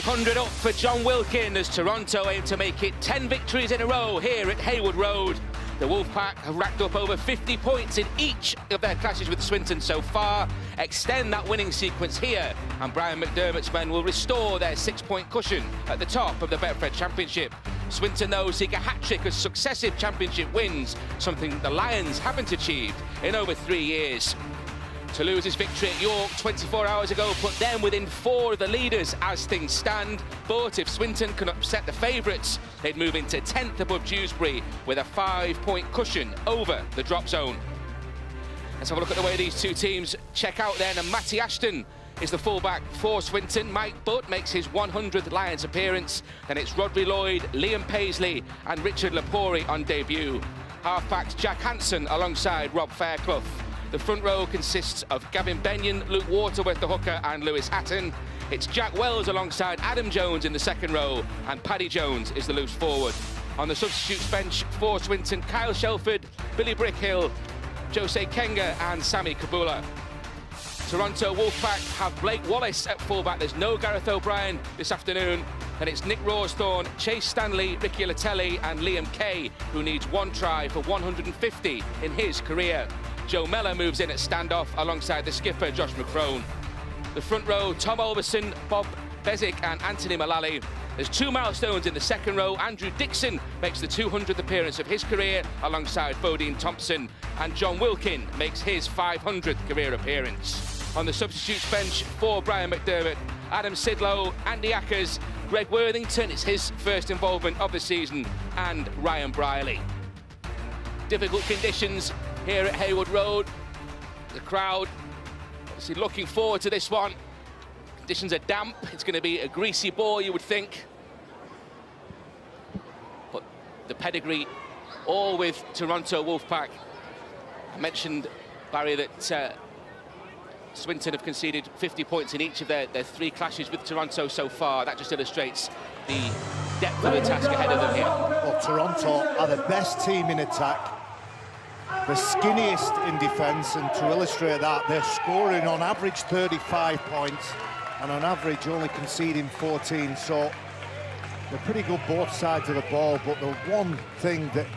500 up for John Wilkin as Toronto aim to make it 10 victories in a row here at Haywood Road. The Wolfpack have racked up over 50 points in each of their clashes with Swinton so far, extend that winning sequence here, and Brian McDermott's men will restore their 6-point cushion at the top of the Betfred Championship. Swinton, though, seek a hat-trick of successive championship wins, something the Lions haven't achieved in over 3 years. Toulouse's victory at York 24 hours ago put them within 4 of the leaders as things stand, but if Swinton can upset the favourites, they'd move into 10th above Dewsbury with a 5-point cushion over the drop zone. Let's have a look at the way these two teams check out then, and Matty Ashton is the fullback for Swinton. Mike Butt makes his 100th Lions appearance, then it's Rodri Lloyd, Liam Paisley and Richard Lepori on debut. Halfbacks Jack Hansen alongside Rob Fairclough. The front row consists of Gavin Benyon, Luke Waterworth the hooker and Lewis Hatton. It's Jack Wells alongside Adam Jones in the second row, and Paddy Jones is the loose forward. On the substitutes bench for Swinton, Kyle Shelford, Billy Brickhill, Jose Kenga and Sammy Kabula. Toronto Wolfpack have Blake Wallace at fullback. There's no Gareth O'Brien this afternoon. And it's Nick Rawsthorne, Chase Stanley, Ricky Latelli and Liam Kay, who needs 1 try for 150 in his career. Joe Mellor moves in at standoff alongside the skipper, Josh McCrone. The front row, Tom Olberson, Bob Bezic and Anthony Mullally. There's 2 milestones in the second row. Andrew Dixon makes the 200th appearance of his career alongside Bodine Thompson. And John Wilkin makes his 500th career appearance. On the substitutes bench for Brian McDermott, Adam Sidlow, Andy Ackers, Greg Worthington, it's his first involvement of the season, and Ryan Briley. Difficult conditions here at Haywood Road. The crowd obviously looking forward to this one. Conditions are damp, it's going to be a greasy ball, you would think. But the pedigree, all with Toronto Wolfpack. I mentioned, Barry, that Swinton have conceded 50 points in each of their 3 clashes with Toronto so far. That just illustrates the depth of the task ahead of them here. Well, Toronto are the best team in attack, the skinniest in defence, and to illustrate that, they're scoring on average 35 points and on average only conceding 14, so they're pretty good both sides of the ball. But the one thing that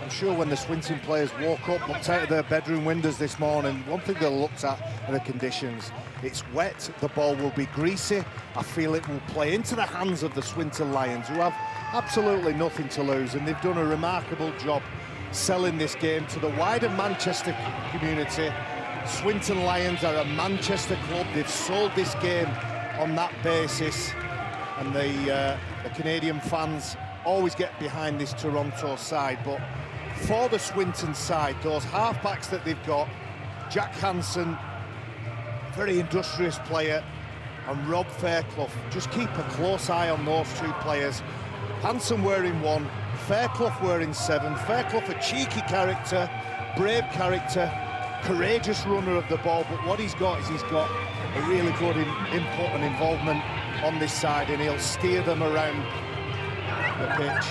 I'm sure when the Swinton players woke up, looked out of their bedroom windows this morning, one thing they looked at are the conditions. It's wet, the ball will be greasy. I feel it will play into the hands of the Swinton Lions, who have absolutely nothing to lose, and they've done a remarkable job selling this game to the wider Manchester community. Swinton Lions are a Manchester club. They've sold this game on that basis, and the Canadian fans always get behind this Toronto side. But for the Swinton side, those halfbacks that they've got, Jack Hansen, very industrious player, and Rob Fairclough, just keep a close eye on those 2 players. Hansen wearing 1, Fairclough wearing 7. Fairclough a cheeky character, brave character, courageous runner of the ball, but what he's got is he's got a really good input and involvement on this side, and he'll steer them around the pitch.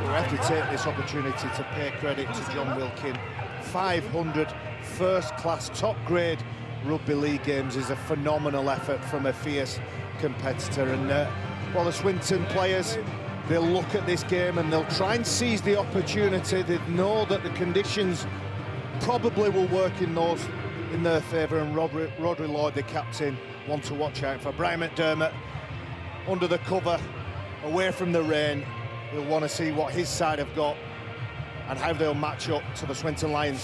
We have to take this opportunity to pay credit to John Wilkin. 500 first-class, top-grade rugby league games is a phenomenal effort from a fierce competitor. And well, the Swinton players, they'll look at this game and they'll try and seize the opportunity. They know that the conditions probably will work in their favour, and Rodri Lloyd, the captain, want to watch out for. Brian McDermott, under the cover, away from the rain, he'll want to see what his side have got and how they'll match up to the Swinton Lions.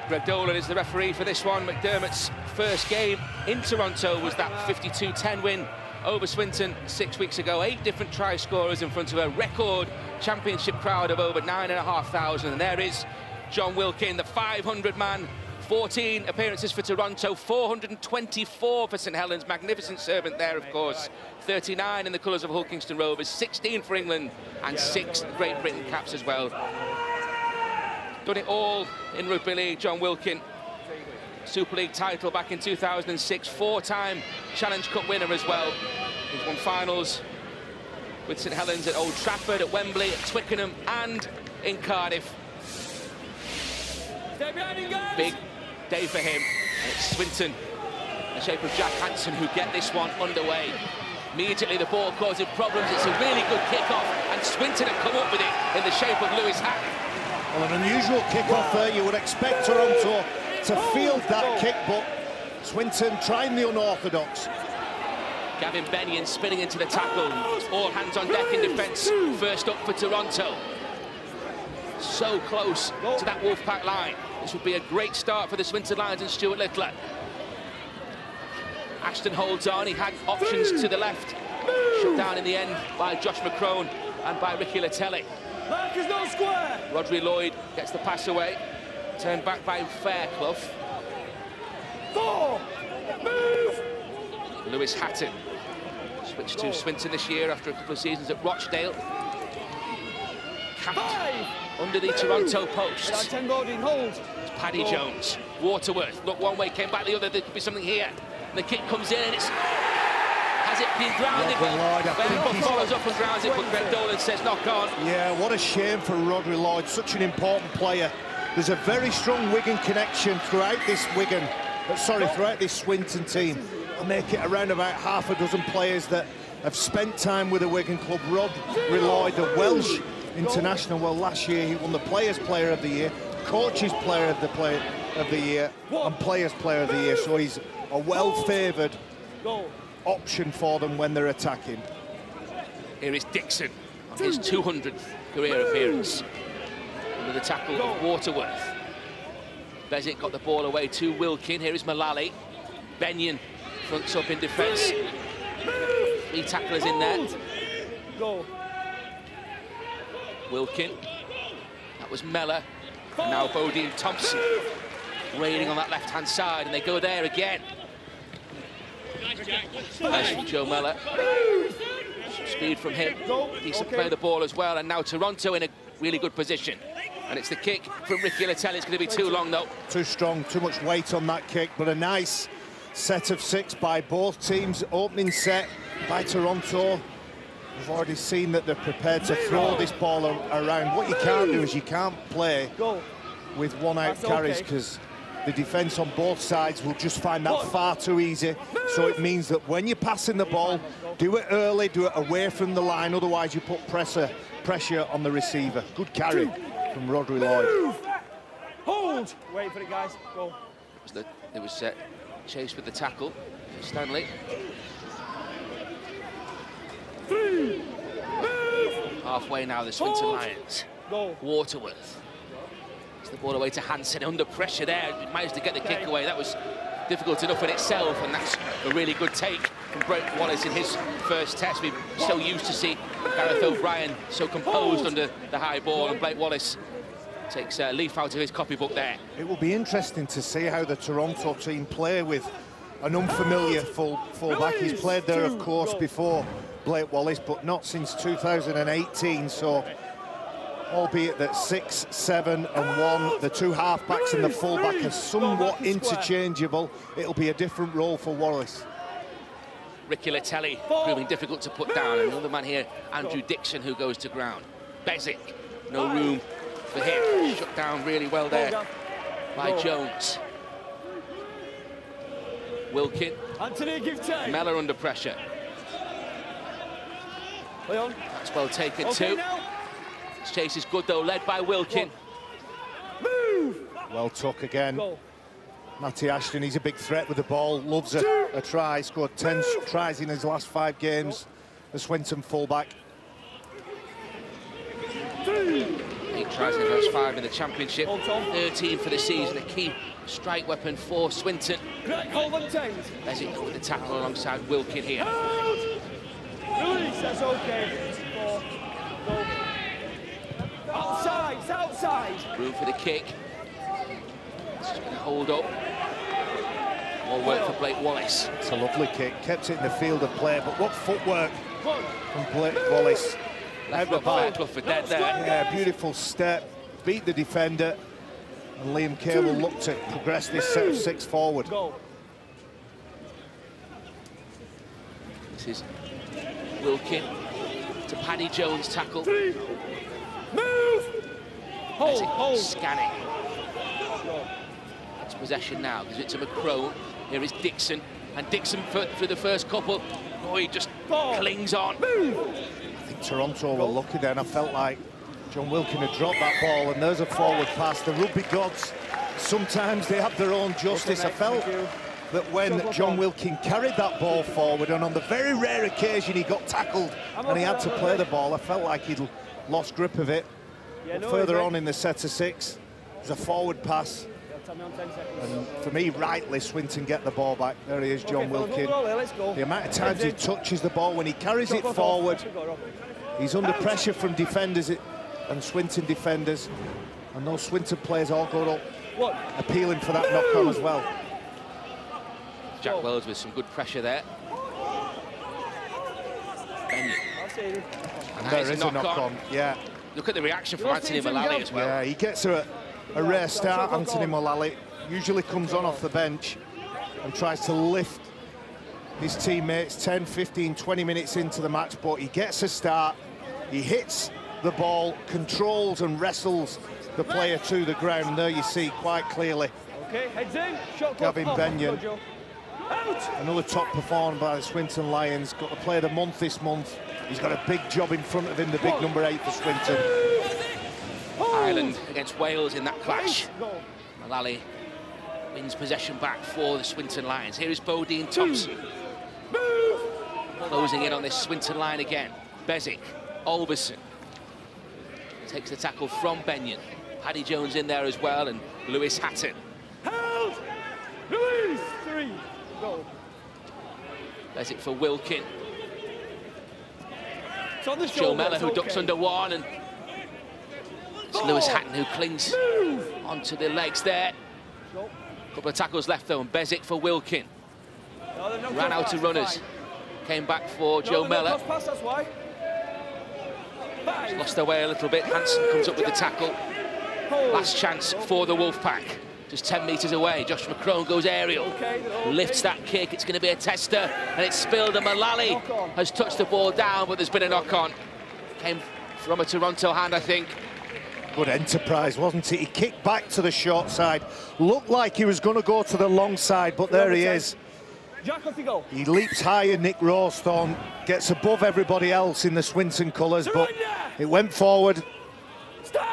Greg Dolan is the referee for this one. McDermott's first game in Toronto was that 52-10 win over Swinton 6 weeks ago. 8 different try scorers in front of a record championship crowd of over 9,500. And there is John Wilkin, the 500 man. 14 appearances for Toronto, 424 for St Helens. Magnificent servant there, of course. 39 in the colours of Hull Kingston Rovers, 16 for England, and 6 Great Britain caps as well. Done it all in rugby league, John Wilkin. Super League title back in 2006, 4-time Challenge Cup winner as well. He's won finals with St Helens at Old Trafford, at Wembley, at Twickenham, and in Cardiff. Big day for him. And it's Swinton the shape of Jack Hansen, who get this one underway. Immediately the ball causing problems. It's a really good kick-off, and Swinton have come up with it in the shape of Lewis Hack. Well, an unusual kick-off there. You would expect Toronto to field that kick, but Swinton trying the unorthodox. Gavin Benyon spinning into the tackle. All hands on deck in defence. First up for Toronto. So close to that Wolfpack line. This would be a great start for the Swinton Lions and Stuart Littler. Ashton holds on. He had options to the left. Shut down in the end by Josh McCrone and by Ricky Latelli. Mark is not square. Rodri Lloyd gets the pass away. Turned back by Fairclough. 4. Move. Lewis Hatton switched to Swinton this year after a couple of seasons at Rochdale. Capped under the Toronto posts. 10 Gordon, hold. It's Paddy Jones. Waterworth, look one way, came back the other. There could be something here. And the kick comes in and it's... Has it been grounded? Fairclough follows up and grounds it, but Greg Dolan says knock on. Yeah, what a shame for Rodri Lloyd, such an important player. There's a very strong Wigan connection throughout this throughout this Swinton team. I'll make it around about half a dozen players that have spent time with the Wigan club. Rodri Lloyd, a Welsh international. Well, last year he won the Players' Player of the Year, Coaches' Player of the Year, and Players' Player of the Year. So he's a well-favoured option for them when they're attacking. Here is Dixon on his 200th career appearance. Under the tackle of Waterworth. Bezic got the ball away to Wilkin. Here is Mullally. Benyon fronts up in defence. 3 tacklers in there. Wilkin. That was Mellor. And now Bodine Thompson raiding on that left-hand side, and they go there again. Nice from Joe Mellor. Some speed from him. Decent play of the ball as well, and now Toronto in a really good position. And it's the kick from Ricky Latelli. It's going to be too long, though. Too strong, too much weight on that kick, but a nice set of 6 by both teams. Opening set by Toronto. We've already seen that they're prepared to throw this ball around. What you can't do is you can't play with one-out carries, because the defence on both sides will just find that far too easy. So it means that when you're passing the ball, do it early, do it away from the line, otherwise you put pressure on the receiver. Good carry from Rodri Lloyd. Hold. Wait for it, guys. Go. It was chased with the tackle. Stanley. 3. Halfway now, the Swinton Lions. Waterworth. It's the ball away to Hansen, under pressure there. He managed to get the kick away. That was difficult enough in itself, and that's a really good take from Blake Wallace in his first test. We're so used to see Gareth O'Brien so composed under the high ball, and Blake Wallace takes a leaf out of his copybook there. It will be interesting to see how the Toronto team play with an unfamiliar fullback. He's played there, of course, before Blake Wallace, but not since 2018, so albeit that 6, 7 and 1, the 2 half-backs and the full-back are somewhat interchangeable. It'll be a different role for Wallace. Ricky Latelli proving difficult to put down. Another man here, Andrew Dixon, who goes to ground. Bezic, no room for him. Shut down really well there by Jones. Wilkin. Anthony, give time. Mellor under pressure. That's well taken too. This chase is good though, led by Wilkin. Move. Well took again. Matty Ashton, he's a big threat with the ball, loves a try, scored 10 tries in his last 5 games. The Swinton fullback. 8 tries in the first 5 in the championship, 13 for the season, a key strike weapon for Swinton. Bezic with the tackle alongside Wilkin here. Release, that's okay. Go. Outside. Room for the kick. It's just going to hold up. More work for Blake Wallace. It's a lovely kick, kept it in the field of play, but what footwork from Blake Wallace. Left the back for dead there. Yeah, beautiful step, beat the defender, and Liam Kay will look to progress this set of 6 forward. This is Wilkin to Paddy Jones tackle. Move! Hold. Scanning. It's possession now, gives it to McCrone. Here is Dixon. And Dixon for the first couple. Oh, he just clings on. I think Toronto were lucky then. I felt like John Wilkin had dropped that ball, and there's a forward pass. The rugby gods, sometimes they have their own justice. I felt that when John Wilkin carried that ball forward, and on the very rare occasion he got tackled and he had to play the ball, I felt like he'd lost grip of it. But further on in the set of 6, there's a forward pass. And for me, rightly, Swinton get the ball back. There he is, John Wilkin. The amount of times he touches the ball, when he carries it forward, he's under pressure from defenders and Swinton defenders. And those Swinton players all go up appealing for that knock-on as well. Jack Wells with some good pressure there. And there is a knock-on, yeah. Look at the reaction from Anthony Mullally as well. Yeah, he gets a rare start, Anthony Mullally. Usually comes on off the bench and tries to lift his teammates 10, 15, 20 minutes into the match, but he gets a start. He hits the ball, controls and wrestles the player to the ground. And there you see quite clearly Gavin Benyon, another top performer by the Swinton Lions. Got the player of the month this month. He's got a big job in front of him, the big number 8 for Swinton. Ireland against Wales in that clash. Mullally wins possession back for the Swinton Lions. Here is Bodine Thompson. Closing in on this Swinton line again. Bezic, Olberson. Takes the tackle from Benyon. Paddy Jones in there as well, and Lewis Hatton. Held! Lewis, 3, go. Bezic for Wilkin. It's on the Joe shoulder, Mellor, who ducks under one, and it's Lewis Hatton who clings onto the legs there. Couple of tackles left though, and Bezic for Wilkin. Ran out of runners. Came back for Joe Mellor. Lost their way a little bit. Hansen comes up with the tackle. Last chance for the Wolfpack. Just 10 metres away. Josh McCrone goes aerial. Lifts that kick. It's going to be a tester, and it's spilled, and Mullally has touched the ball down, but there's been a knock-on. Came from a Toronto hand, I think. Good enterprise, wasn't it? He kicked back to the short side. Looked like he was going to go to the long side, but there he is. He leaps higher, Nick Rawsthorne gets above everybody else in the Swinton colours, but it went forward.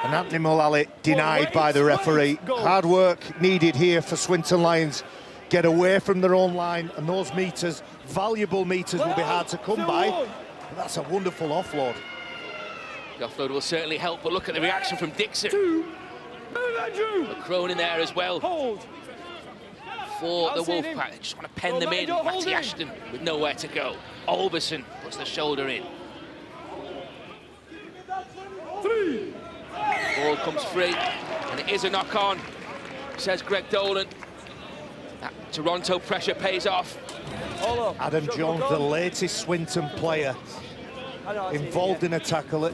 And Anthony Mullally denied by the referee. Hard work needed here for Swinton Lions. Get away from their own line, and those meters, valuable meters, will be hard to come by. But that's a wonderful offload. The offload will certainly help, but look at the reaction from Dixon. McCrone in there as well. For the Wolfpack, they just want to pen them in. Matty Ashton with nowhere to go. Olberson puts the shoulder in. Ball comes free, and it is a knock-on, says Greg Dolan. That Toronto pressure pays off. Adam Jones, the latest Swinton player involved in a tackle.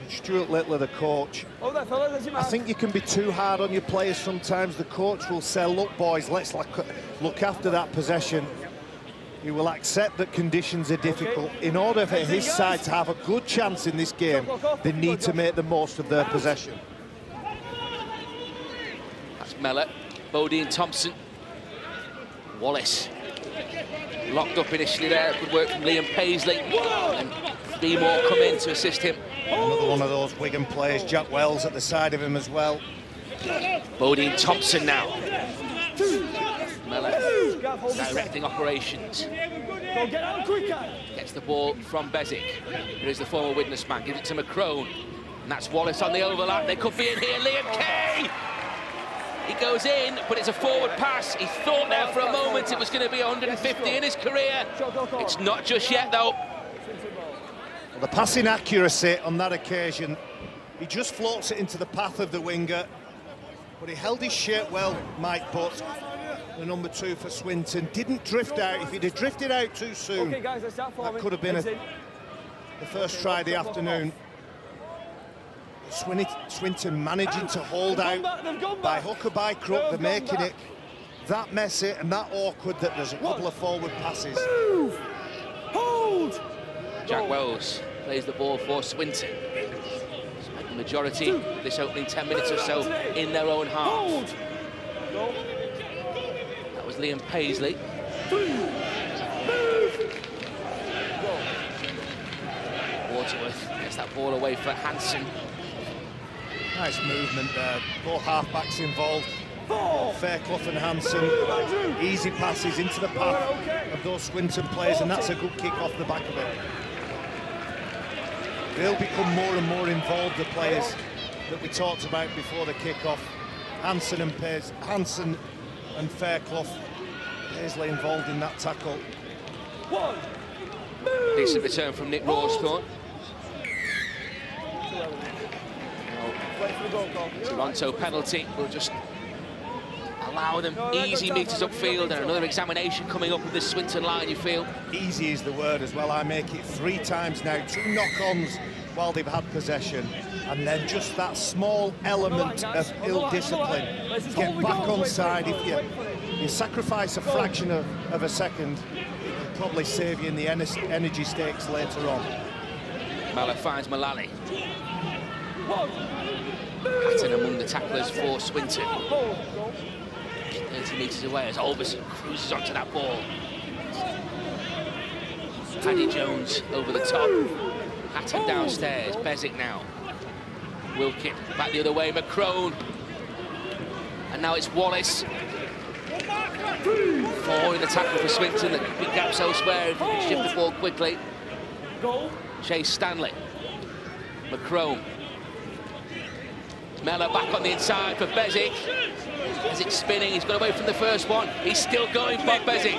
Stuart Littler, the coach. I think you can be too hard on your players sometimes. The coach will say, look boys, let's look after that possession. He will accept that conditions are difficult. In order for his side to have a good chance in this game, they need to make the most of their possession. That's Mellor, Bodine Thompson, Wallace. Locked up initially there, good work from Liam Paisley. And Beemore come in to assist him. Another one of those Wigan players, Jack Wells at the side of him as well. Bodine Thompson now. Mellor directing operations. Gets the ball from Bezic. Here is the former witness man, gives it to McCrone. And that's Wallace on the overlap. They could be in here, Liam Kay! He goes in, but it's a forward pass. He thought there for a moment it was going to be 150 in his career. It's not just yet, though. Well, the passing accuracy on that occasion, he just floats it into the path of the winger, but he held his shape well, Mike Butt, the number 2 for Swinton. Didn't drift out. If he'd have drifted out too soon, that could have been the first try of the afternoon. Swinton managing to hold out by hook or by crook. They're making it that messy and that awkward that there's a couple of forward passes. Hold! Jack Wells plays the ball for Swinton. Spent the majority of this opening 10 minutes or so in their own half. That was Liam Paisley. 3. Move. Go. Waterworth gets that ball away for Hansen. Nice movement there. Both half-backs involved. 4. Fairclough and Hansen. Easy passes into the path of those Swinton players, and that's a good kick off the back of it. They'll become more and more involved, the players that we talked about before the kick-off. Hansen and Fairclough. Paisley involved in that tackle. 1. Move. Decent return from Nick Rawsthorne. Wait for the goal call. Toronto penalty will just allow them easy meters upfield, and another examination coming up with this Swinton line, you feel? Easy is the word as well. I make it 3 times now. 2 knock-ons while they've had possession, and then just that small element of ill discipline. Get back on side. If you sacrifice a fraction of a second, it'll probably save you in the energy stakes later on. Mala finds Mullally. Patton among the tacklers for Swinton. 30 metres away as Olberson cruises onto that ball. Paddy Jones over the top. Patton downstairs. Bezic now. Wilkin back the other way. McCrone. And now it's Wallace. 4 in the tackle for Swinton. The big gaps elsewhere if you can shift the ball quickly. Chase Stanley. McCrone. Mella back on the inside for Bezic. Bezic spinning, he's got away from the first one. He's still going, Bob Bezic.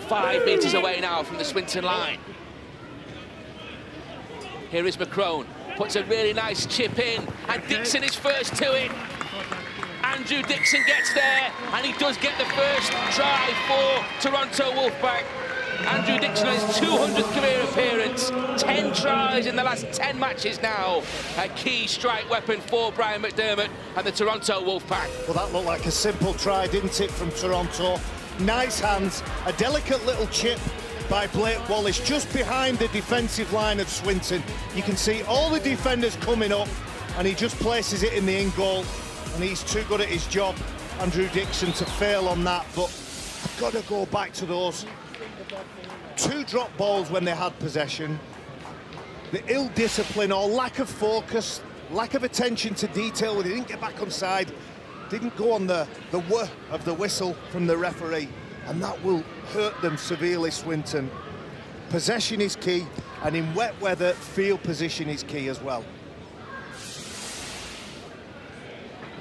5 metres away now from the Swinton line. Here is McCrone, puts a really nice chip in, and Dixon is first to it. Andrew Dixon gets there, and he does get the first try for Toronto Wolfpack. Andrew Dixon on his 200th career appearance, 10 tries in the last 10 matches now. A key strike weapon for Brian McDermott and the Toronto Wolfpack. Well, that looked like a simple try, didn't it, from Toronto? Nice hands, a delicate little chip by Blake Wallace just behind the defensive line of Swinton. You can see all the defenders coming up, and he just places it in the in goal, and he's too good at his job, Andrew Dixon, to fail on that. But I've got to go back to those 2 drop balls when they had possession. The ill discipline or lack of focus, lack of attention to detail. They didn't get back on side, didn't go on the whir of the whistle from the referee, and that will hurt them severely, Swinton. Possession is key, and in wet weather, field position is key as well.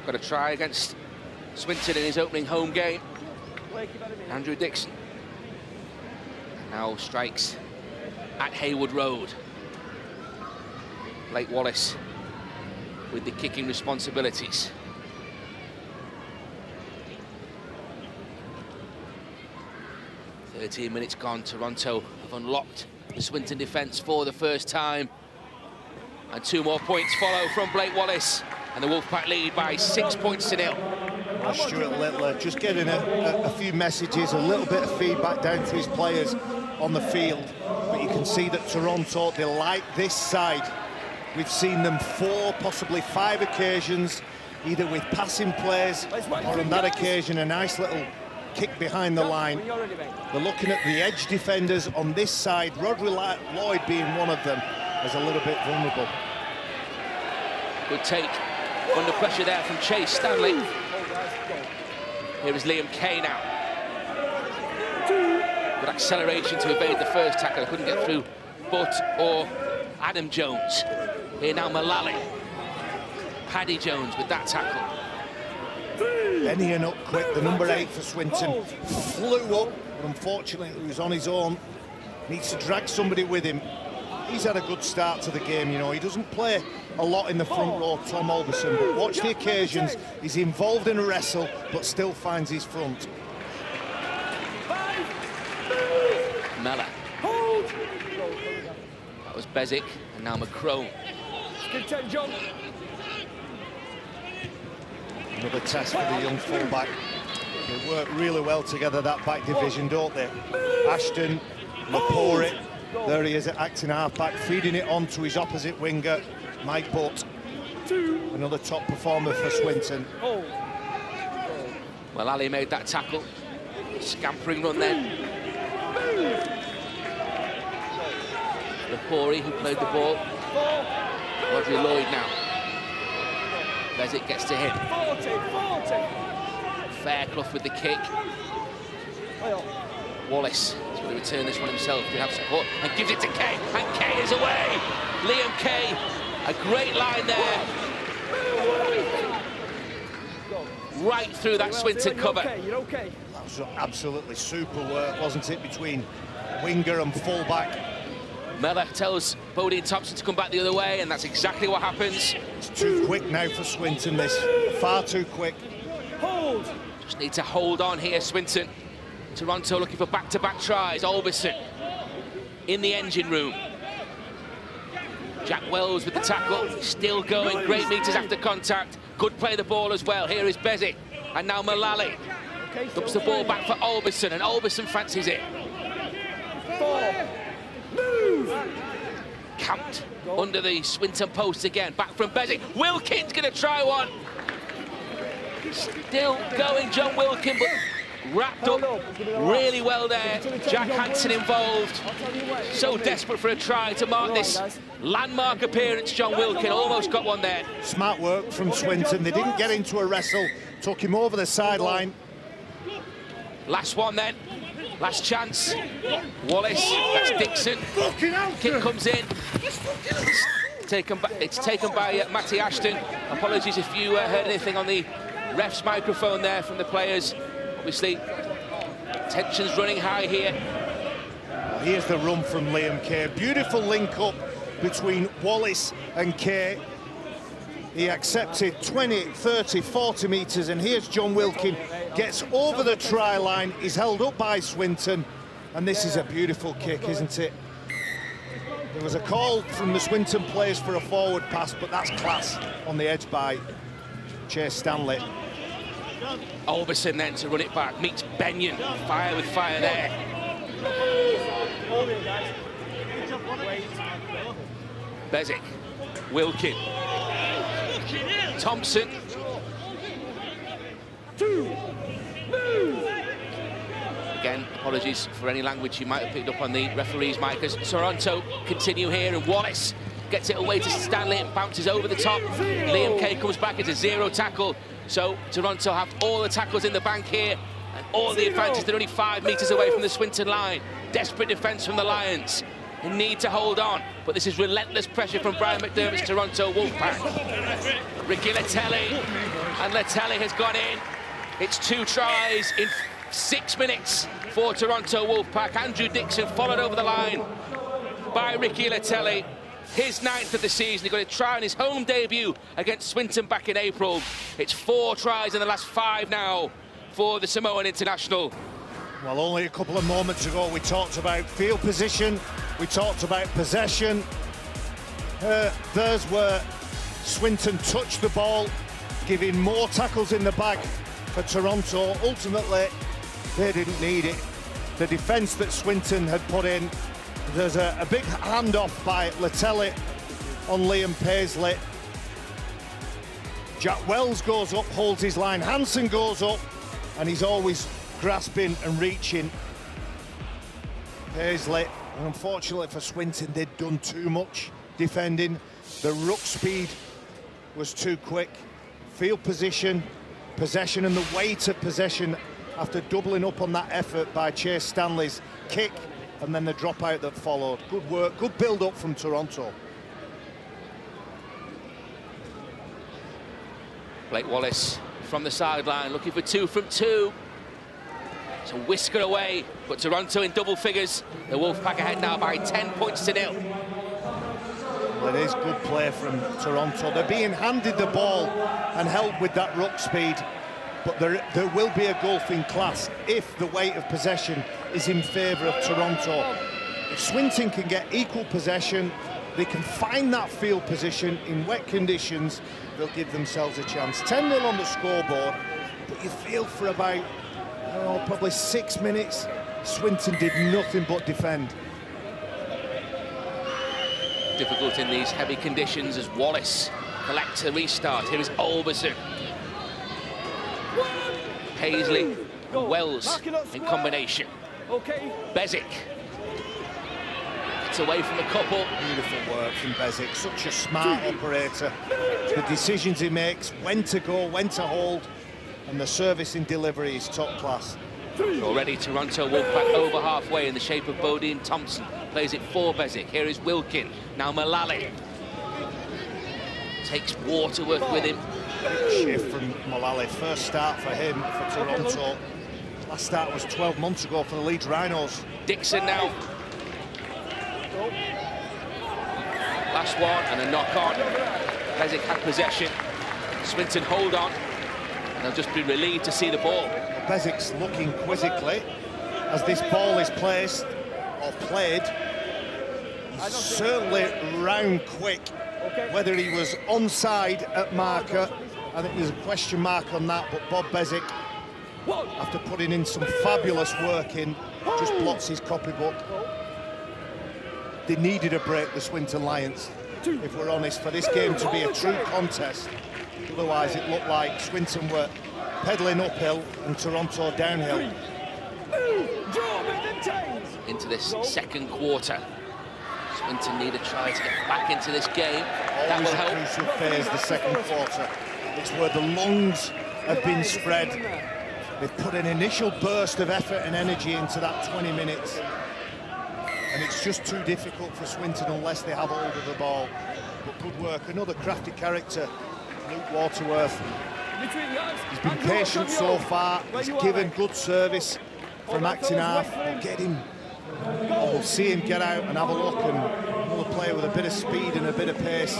Got a try against Swinton in his opening home game. Andrew Dixon now strikes at Haywood Road. Blake Wallace with the kicking responsibilities. "13 minutes gone. Toronto have unlocked the Swinton defence for the first time, and 2 more points follow from Blake Wallace, and the Wolfpack lead by 6 points to 0. Stuart Littler just getting a few messages, a little bit of feedback down to his players on the field, but you can see that Toronto, they like this side. We've seen them 4, possibly 5 occasions, either with passing plays or on that occasion a nice little kick behind the line. They're looking at the edge defenders on this side, Rodri Lloyd being one of them, as a little bit vulnerable. Good take under pressure there from Chase Stanley. Here is Liam Kay now. Good acceleration to evade the first tackle. Couldn't get through Butt or Adam Jones. Here now Mullally. Paddy Jones with that tackle. Bennion up quick, the number 8 for Swinton. Flew up, but unfortunately he was on his own. Needs to drag somebody with him. He's had a good start to the game, you know. He doesn't play a lot in the front row, Tom Alderson, but watch the occasions. He's involved in a wrestle, but still finds his front. Mella. That was Bezic, and now McCrone. Another test for the young fullback. They work really well together, that back division, don't they? Ashton, Lapore, there he is at acting half-back, feeding it on to his opposite winger, Mike Butt. Another top performer for Swinton. Well, Ali made that tackle. Scampering run then. Lapori, who played the ball. Audrey Lloyd now. Bezic gets to him. Fairclough with the kick. Wallace is going to return this one himself. Did have support and gives it to Kay. And Kay is away. Liam Kay, a great line there. Right through that Swinton cover. You're okay. That was absolutely super work, wasn't it, between winger and fullback? Mellor tells Bodie and Thompson to come back the other way, and that's exactly what happens. It's too quick now for Swinton, this. Far too quick. Hold. Just need to hold on here, Swinton. Toronto looking for back-to-back tries. Albison in the engine room. Jack Wells with the tackle, still going. Great meters after contact. Good play the ball as well. Here is Bezic, and now Mullally. Dumps the ball back for Albison, and Albison fancies it. Camped under the Swinton post again. Back from Bezic. Wilkin's going to try one. Still going, John Wilkin, but wrapped up really well there. Jack Hansen involved. So desperate for a try to mark this landmark appearance, John Wilkin. Almost got one there. Smart work from Swinton. They didn't get into a wrestle. Took him over the sideline. Last one then. Last chance. Wallace, that's Dixon. Kick comes in. It's taken by Matty Ashton. Apologies if you heard anything on the ref's microphone there from the players. Obviously, tension's running high here. Here's the run from Liam Kay. Beautiful link-up between Wallace and Kay. He accepted 20, 30, 40 metres, and here's John Wilkin. Gets over the try line. He's held up by Swinton, and this is a beautiful kick, isn't it? There was a call from the Swinton players for a forward pass, but that's class on the edge by Chase Stanley. Albison then to run it back, meets Benyon. Fire with fire there. Bezic, Wilkin, Thompson. Again, apologies for any language you might have picked up on the referee's mic as Toronto continue here, and Wallace gets it away to Stanley and bounces over the top. Liam Kay comes back into zero tackle. So Toronto have all the tackles in the bank here and all the advantage. They're only 5 metres away from the Swinton line. Desperate defence from the Lions. They need to hold on, but this is relentless pressure from Brian McDermott's Toronto Wolfpack. Ricky Letelli, and Letelli has gone in. It's 2 tries in 6 minutes for Toronto Wolfpack. Andrew Dixon followed over the line by Ricky Letelli. His 9th of the season. He's going to try on his home debut against Swinton back in April. It's 4 tries in the last 5 now for the Samoan international. Well, only a couple of moments ago we talked about field position, we talked about possession. There's where Swinton touched the ball, giving more tackles in the bag for Toronto. Ultimately, they didn't need it. The defence that Swinton had put in, there's a big handoff by Letelli on Liam Paisley. Jack Wells goes up, holds his line. Hansen goes up, and he's always grasping and reaching. Paisley, and unfortunately for Swinton, they'd done too much defending. The ruck speed was too quick. Field position, possession, and the weight of possession after doubling up on that effort by Chase Stanley's kick, and then the dropout that followed. Good work, good build-up from Toronto. Blake Wallace from the sideline, looking for 2 from 2. It's a whisker away, but Toronto in double figures. The Wolfpack ahead now by 10 points to 0. Well, it is good play from Toronto. They're being handed the ball and held with that ruck speed, but there will be a gulf in class if the weight of possession is in favour of Toronto. If Swinton can get equal possession, they can find that field position in wet conditions, they'll give themselves a chance. 10-0 on the scoreboard, but you feel for about, probably 6 minutes, Swinton did nothing but defend. Difficult in these heavy conditions as Wallace collects a restart. Here is Albison. Paisley Go. Wells Mark it up, in square. combination. Okay. Bezic. It's away from the couple. Beautiful work from Bezic, such a smart operator. The decisions he makes, when to go, when to hold, and the service in delivery is top class. Already Toronto Wolfpack over halfway in the shape of Bodine Thompson. Plays it for Bezic. Here is Wilkin. Now Mullally. Takes Waterworth with him. Shift from Mullally. First start for him for Toronto. Last start was 12 months ago for the Leeds Rhinos. Dixon now. Last one and a knock-on. Bezic had possession. Swinton hold on. And they'll just be relieved to see the ball. Bezic's looking quizzically as this ball is placed or played. He's certainly round quick. Whether he was onside at marker, I think there's a question mark on that, but Bob Bezic, after putting in some fabulous work in, just blocks his copybook. They needed a break, the Swinton Lions, if we're honest, for this game to be a true contest. Otherwise, it looked like Swinton were pedalling uphill and Toronto downhill. Into this second quarter. Swinton need a try to get back into this game. That will help. Always a crucial phase, the second quarter. It's where the lungs have been spread. They've put an initial burst of effort and energy into that 20 minutes. And it's just too difficult for Swinton unless they have hold of the ball. But good work. Another crafty character, Luke Waterworth. He's been patient so far. He's given good service from acting half. We'll see him get out and have a look, and another player with a bit of speed and a bit of pace.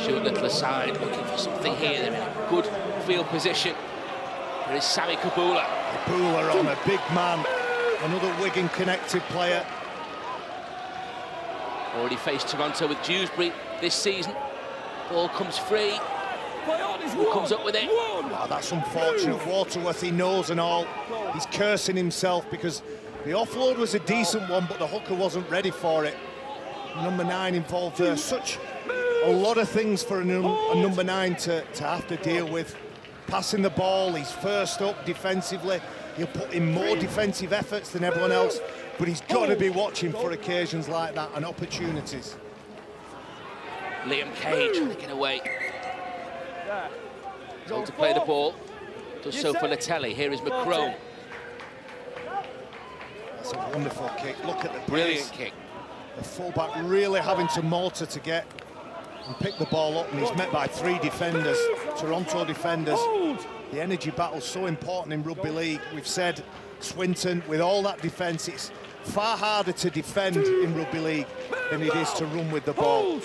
Shoot little aside, looking for something here. They're in a good field position. There is Sammy Kabula. Kabula on a big man. Another Wigan connected player. Already faced Toronto with Dewsbury this season. Ball comes free. Who comes up with it? Oh, that's unfortunate. Waterworth, he knows and all. He's cursing himself because the offload was a decent one, but the hooker wasn't ready for it. Number 9 involved there. Such a lot of things for a number 9 to have to deal with. Passing the ball, he's first up defensively. He'll put in more defensive efforts than everyone else, but he's got to be watching for occasions like that and opportunities. Liam Cage trying to get away. Told to play the ball. Does so for Latelli. Here is McCrone. That's a wonderful kick. Look at the Brilliant pace. kick. The fullback really having to motor to get and pick the ball up, and he's met by 3 defenders, Toronto defenders. The energy battle's so important in rugby league. We've said Swinton, with all that defence, it's far harder to defend in rugby league than it is to run with the ball.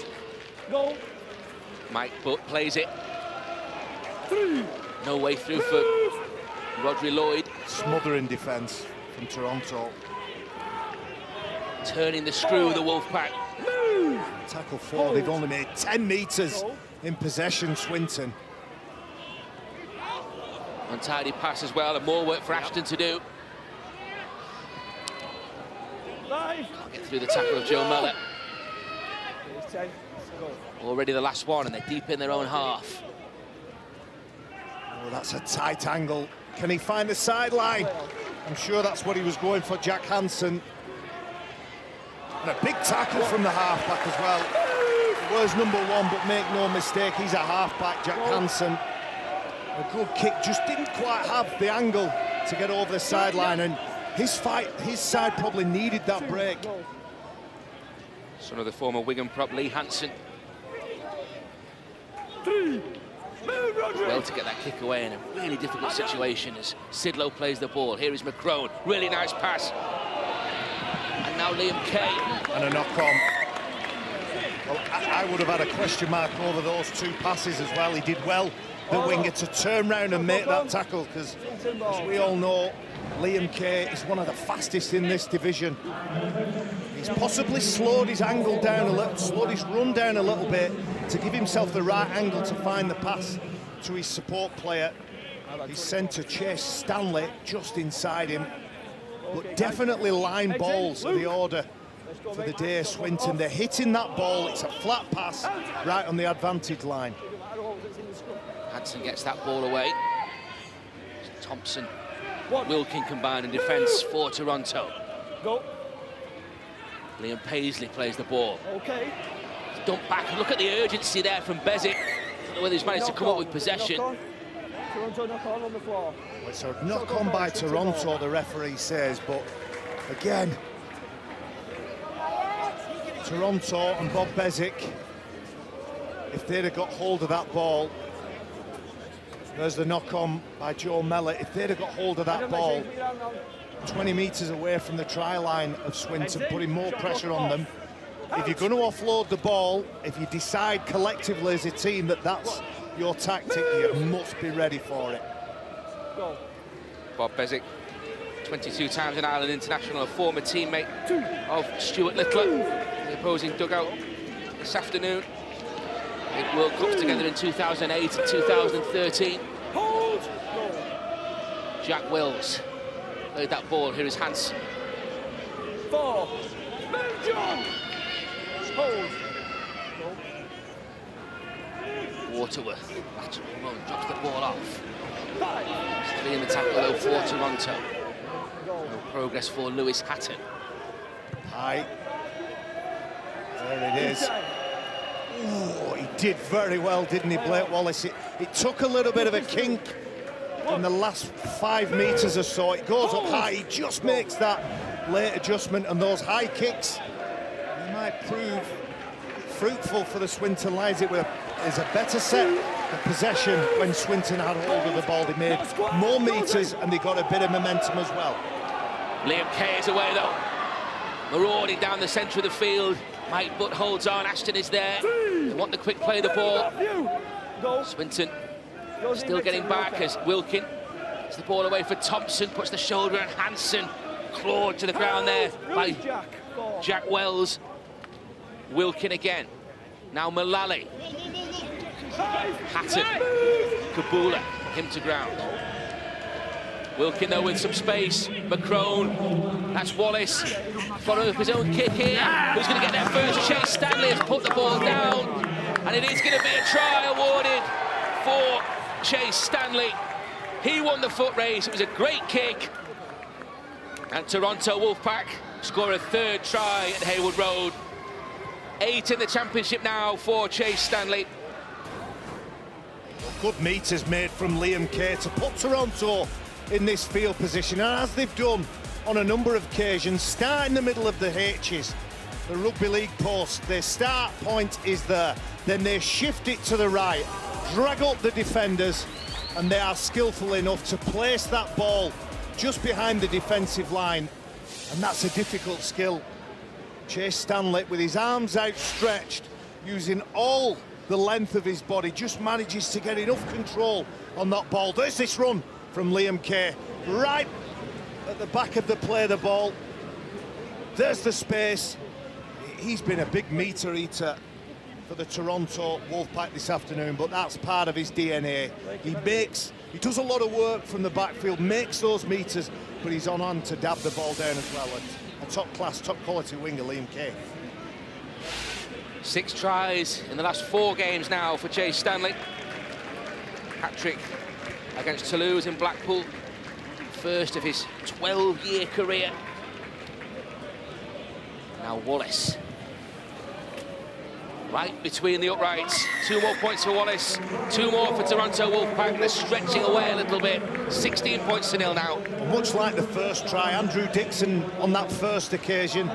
Mike Butt plays it. No way through for Rodri Lloyd. Smothering defence from Toronto. Turning the screw, the Wolfpack. Tackle 4, they've only made 10 metres in possession, Swinton. Untidy pass as well, and more work for Ashton to do. Can't get through the tackle of Joe Mellor. Already the last one, and they're deep in their own half. Oh, that's a tight angle. Can he find the sideline? I'm sure that's what he was going for, Jack Hansen. And a big tackle from the halfback as well. He was number 1, but make no mistake, he's a halfback, Jack Hansen. A good kick, just didn't quite have the angle to get over the sideline, and his side probably needed that break. Son of the former Wigan prop, Lee Hansen. Well to get that kick away in a really difficult situation as Sidlow plays the ball. Here is McCrone, really nice pass. And now Liam Kay. And a knock-on. Well, I would have had a question mark over those 2 passes as well. He did well, the winger, to turn round and make that tackle, because as we all know, Liam Kay is one of the fastest in this division. He's possibly slowed his angle down a little, slowed his run down a little bit to give himself the right angle to find the pass to his support player. His centre, Chase Stanley, just inside him. But definitely line balls are the order for the day, Swinton. They're hitting that ball, it's a flat pass right on the advantage line. Hansen gets that ball away. Thompson, One. Wilkin combined in defence for Toronto. Go. Liam Paisley plays the ball. Okay. Dump back. Look at the urgency there from Bezic. I don't know whether he's managed to come up with possession. Toronto knock on the floor. Well, it's a knock on by Toronto, the referee says, but again, Toronto and Bob Bezic, if they'd have got hold of that ball, there's the knock on by Joe Mellett, if they'd have got hold of that ball 20 metres away from the try line of Swinton, putting more pressure on them. If you're going to offload the ball, if you decide collectively as a team that that's your tactic, you must be ready for it. Go. Bob Bezic, 22 times an Ireland international, a former teammate of Stuart Littler, the opposing dugout this afternoon. Made World Cups together in 2008 and 2013. Hold. Go. Jack Wells played that ball. Here is Hans. 4. Move, John. Hold. Go. Waterworth, lateral run, drops the ball off. 5. Still in the tackle though for Toronto. Go. No progress for Lewis Hatton. High. There it is. Ooh, he did very well, didn't he, Blake Wallace? It took a little bit of a kink in the last 5 metres or so. It goes up high, he just makes that late adjustment, and those high kicks, they might prove fruitful for the Swinton Lions. It is a better set of possession when Swinton had hold of the ball. They made more metres and they got a bit of momentum as well. Liam Kay is away though. Marauding down the centre of the field. Mike Butt holds on, Ashton is there. They want the quick play of the ball. Swinton still getting back as Wilkin gets the ball away for Thompson, puts the shoulder and Hansen clawed to the ground there by Jack Wells. Wilkin again. Now Mullally. Hatton. Kabula, him to ground. Wilkin though with some space. McCrone. That's Wallace. Following up his own kick here. Who's going to get there first? Chase Stanley has put the ball down. And it is going to be a try awarded for Chase Stanley. He won the foot race. It was a great kick. And Toronto Wolfpack score a 3rd try at Haywood Road. 8 in the championship now for Chase Stanley. Good metres made from Liam Kay to put Toronto in this field position, and as they've done on a number of occasions, start in the middle of the H's, the rugby league post. Their start point is there, then they shift it to the right, drag up the defenders, and they are skillful enough to place that ball just behind the defensive line, and that's a difficult skill. Chase Stanley, with his arms outstretched, using all the length of his body, just manages to get enough control on that ball. There's this run from Liam Kay, right at the back of the play of the ball. There's the space. He's been a big meter eater for the Toronto Wolfpack this afternoon, but that's part of his DNA. He does a lot of work from the backfield, makes those meters, but he's on hand to dab the ball down as well. A top-class, top-quality winger, Liam Kay. 6 tries in the last 4 games now for Chase Stanley. Hat-trick against Toulouse in Blackpool. First of his 12-year career. Now Wallace. Right between the uprights. 2 more points for Wallace. 2 more for Toronto Wolfpack. They're stretching away a little bit. 16 points to 0 now. Much like the first try, Andrew Dixon on that first occasion.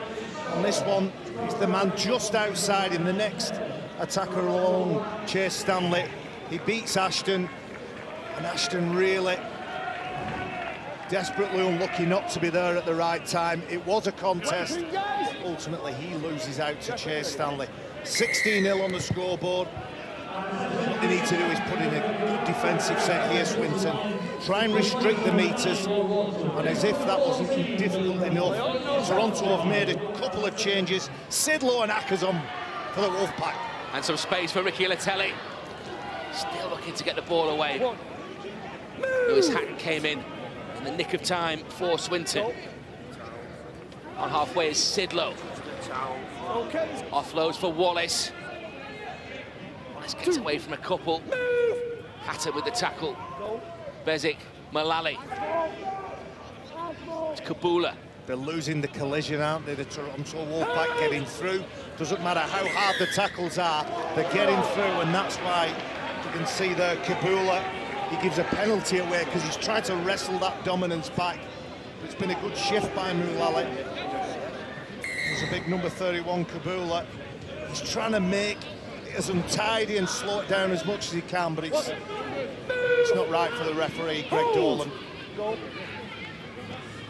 On this one, he's the man just outside him. The next attacker along, Chase Stanley. He beats Ashton, and Ashton really desperately unlucky not to be there at the right time. It was a contest. Ultimately, he loses out to Chase Stanley. 16-0 on the scoreboard. What they need to do is put in a good defensive set here, Swinton. Try and restrict the metres, and as if that wasn't difficult enough, Toronto have made a couple of changes. Sidlow and Ackers on for the Wolfpack. And some space for Ricky Latelli. Still looking to get the ball away. Lewis Hatton came in the nick of time for Swinton. On halfway is Sidlow. Offloads for Wallace. Wallace gets away from a couple. Hatton with the tackle. Bezic Mullally. It's Kabula. They're losing the collision, aren't they? The Toronto Wolfpack getting through. Doesn't matter how hard the tackles are, they're getting through, and that's why you can see there Kabula. He gives a penalty away because he's tried to wrestle that dominance back. It's been a good shift by Mullally. There's a big number 31, Kabula. He's trying to make it as untidy and slow it down as much as he can, but it's not right for the referee, Greg Dolan.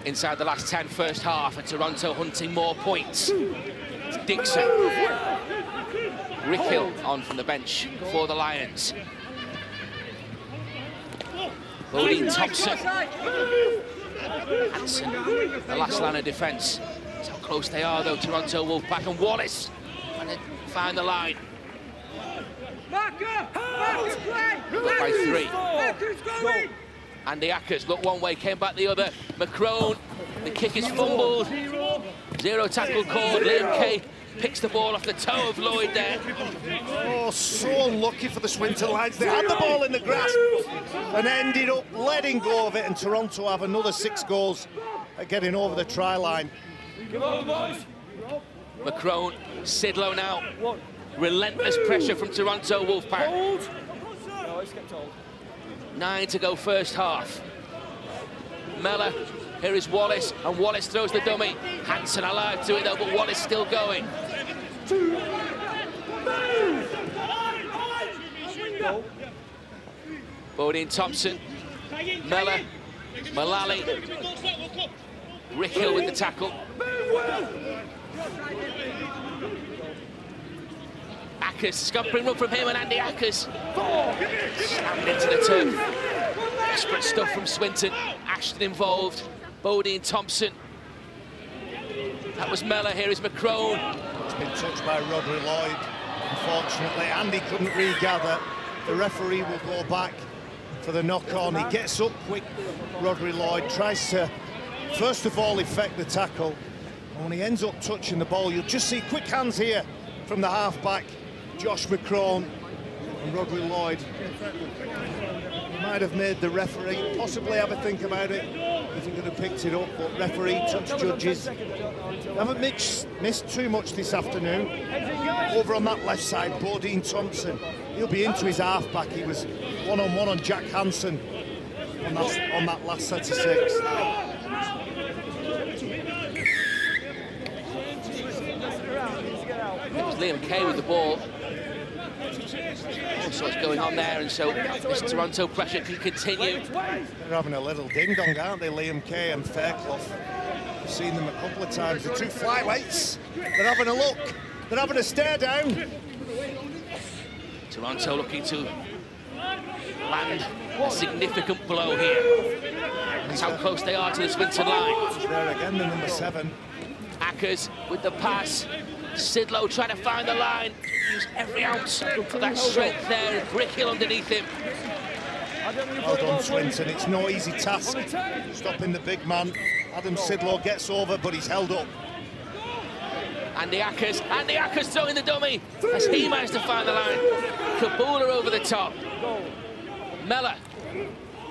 Inside the last 10 first half, and Toronto hunting more points. It's Dixon. Rick Hill on from the bench for the Lions. Bodine Thompson. Hansen, the last line of defence. That's how close they are, though, Toronto Wolfpack. And Wallace trying to find the line. By 3. Andy Ackers looked one way, came back the other. McCrone, the kick is fumbled. 0 tackle called. Liam Kay picks the ball off the toe of Lloyd there. Oh, so unlucky for the Swinton Lions. They had the ball in the grasp and ended up letting go of it, and Toronto have another 6 goals at getting over the try line. McCrone, Sidlow now. Relentless pressure from Toronto Wolfpack. 9 to go first half. Mellor, here is Wallace, and Wallace throws the dummy. Hansen alive to it though, but Wallace still going. Bodine Thompson, Mellor, Mullally, Rick Hill with the tackle. Ackers, scuppering run from him, and Andy Ackers slammed into the turf. Desperate stuff from Swinton. Ashton involved. Bodine Thompson. That was Mellor. Here is McCrone. It's been touched by Rodri Lloyd. Unfortunately, Andy couldn't regather. The referee will go back for the knock-on. He gets up quick, Rodri Lloyd, tries to, first of all, effect the tackle. And when he ends up touching the ball, you'll just see quick hands here from the half-back, Josh McCrone and Rodri Lloyd. Might have made the referee possibly have a think about it if he could have picked it up, but referee, touch judges haven't missed too much this afternoon. Over on that left side, Bodine Thompson, he'll be into his half-back. He was one-on-one on Jack Hansen on that last set of 6. It was Liam Kay with the ball. All sorts going on there, and so this Toronto pressure can continue. They're having a little ding-dong, aren't they, Liam Kay and Fairclough? I've seen them a couple of times. The 2 flyweights, they're having a look. They're having a stare down. Toronto looking to land a significant blow here. That's how close they are to the Swinton line. There again, the number 7. Ackers with the pass. Sidlow trying to find the line. Use every ounce of that strength there. Rick Hill underneath him. Well done, Swinton. It's no easy task stopping the big man. Adam Sidlow gets over, but he's held up. Andy Ackers throwing the dummy as he managed to find the line. Kabula over the top. Mellor.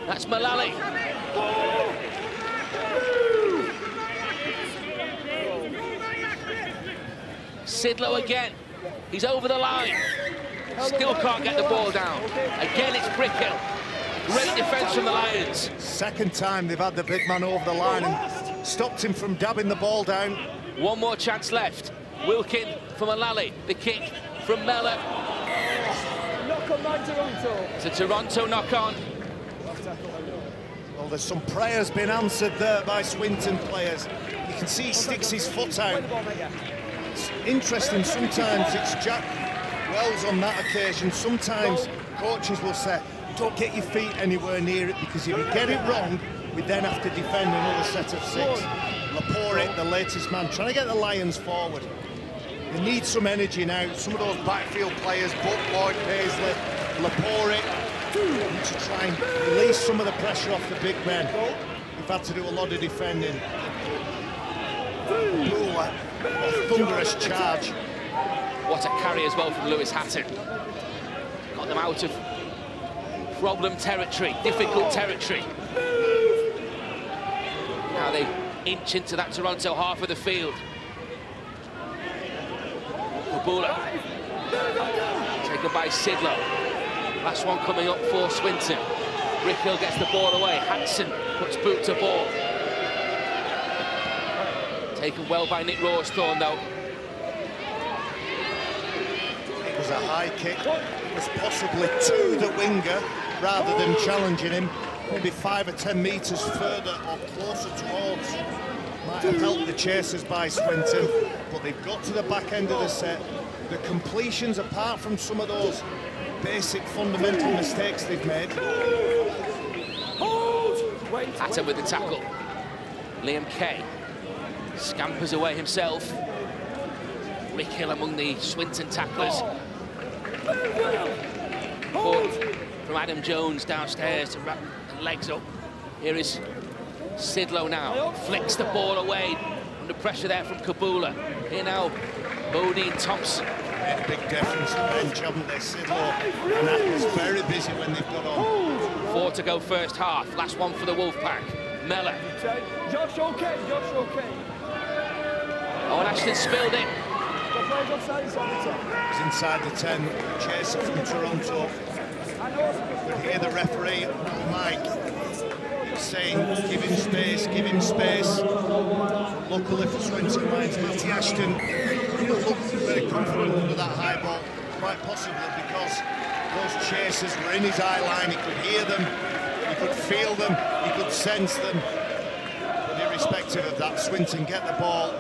That's Mullally. Sidlow again. He's over the line. Still can't get the ball down. Again, it's Rick Hill. Great defence from the Lions. Second time they've had the big man over the line and stopped him from dabbing the ball down. One more chance left. Wilkin from Mullally. The kick from Mellor. Knock-on by Toronto. It's a Toronto knock-on. Well, there's some prayers been answered there by Swinton players. You can see he sticks his foot out. It's interesting, sometimes it's Jack Wells on that occasion. Sometimes coaches will say, don't get your feet anywhere near it, because if you get it wrong, we then have to defend another set of 6. Lapore, the latest man, trying to get the Lions forward. They need some energy now. Some of those backfield players, Buck, Lloyd, Paisley, Lapore, need to try and release some of the pressure off the big men. We've had to do a lot of defending. Bula, a thunderous charge. What a carry as well from Lewis Hatton. Got them out of problem territory, difficult territory. they inch into that Toronto half of the field. Kabula, taken by Sidlow. Last one coming up for Swinton. Brickhill gets the ball away. Hansen puts boot to ball. Taken well by Nick Rawsthorne, though. It was a high kick. It was possibly to the winger rather than challenging him. Maybe 5 or 10 metres further or closer towards. Might have helped the chasers by Swinton, but they've got to the back end of the set. The completions, apart from some of those basic fundamental mistakes they've made. Atta with the tackle. Liam Kay scampers away himself. Brickhill among the Swinton tacklers. Ball from Adam Jones downstairs to wrap the legs up. Here is Sidlow now. Flicks the ball away. Under pressure there from Kabula. Here now, Bodine Thompson. Made a big difference to the bench, haven't they, Sidlow? And that was very busy when they've got on. 4 to go first half. Last one for the Wolfpack. Mellor. Josh, okay, Josh, okay. Oh, and Ashton spilled it. It was inside the 10, chaser from Toronto. Could hear the referee on the mic saying, give him space, give him space. Luckily for Swinton Lions, Matty Ashton looked very confident under that high ball, quite possibly because those chasers were in his eye line. He could hear them, he could feel them, he could sense them. But irrespective of that, Swinton get the ball.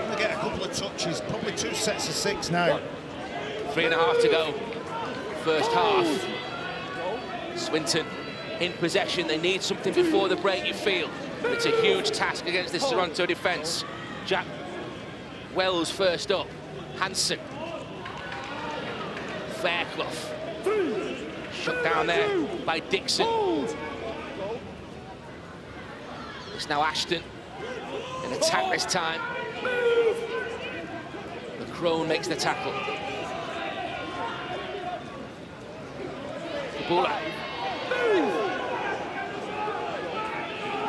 They get a couple of touches, probably 2 sets of 6 now. 3.5 to go. First half. Swinton in possession. They need something before the break, you feel. But it's a huge task against this Toronto defence. Jack Wells first up. Hansen. Fairclough. Shut down there by Dixon. It's now Ashton. In attack this time. The Crone makes the tackle. Kabula.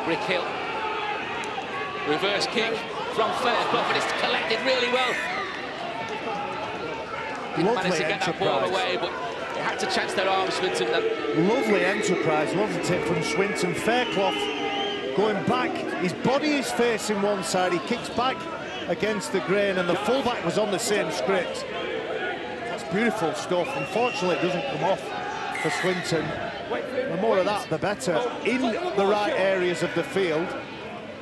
Brickhill. Reverse kick from Fairclough, but it's collected really well. Didn't manage to get that ball away, but they had to chance their arms, Swinton. Lovely enterprise, wasn't it, from Swinton. Fairclough going back, his body is facing one side, he kicks back against the grain, and the fullback was on the same script. That's beautiful stuff. Unfortunately, it doesn't come off for Swinton. The more of that, the better, in the right areas of the field,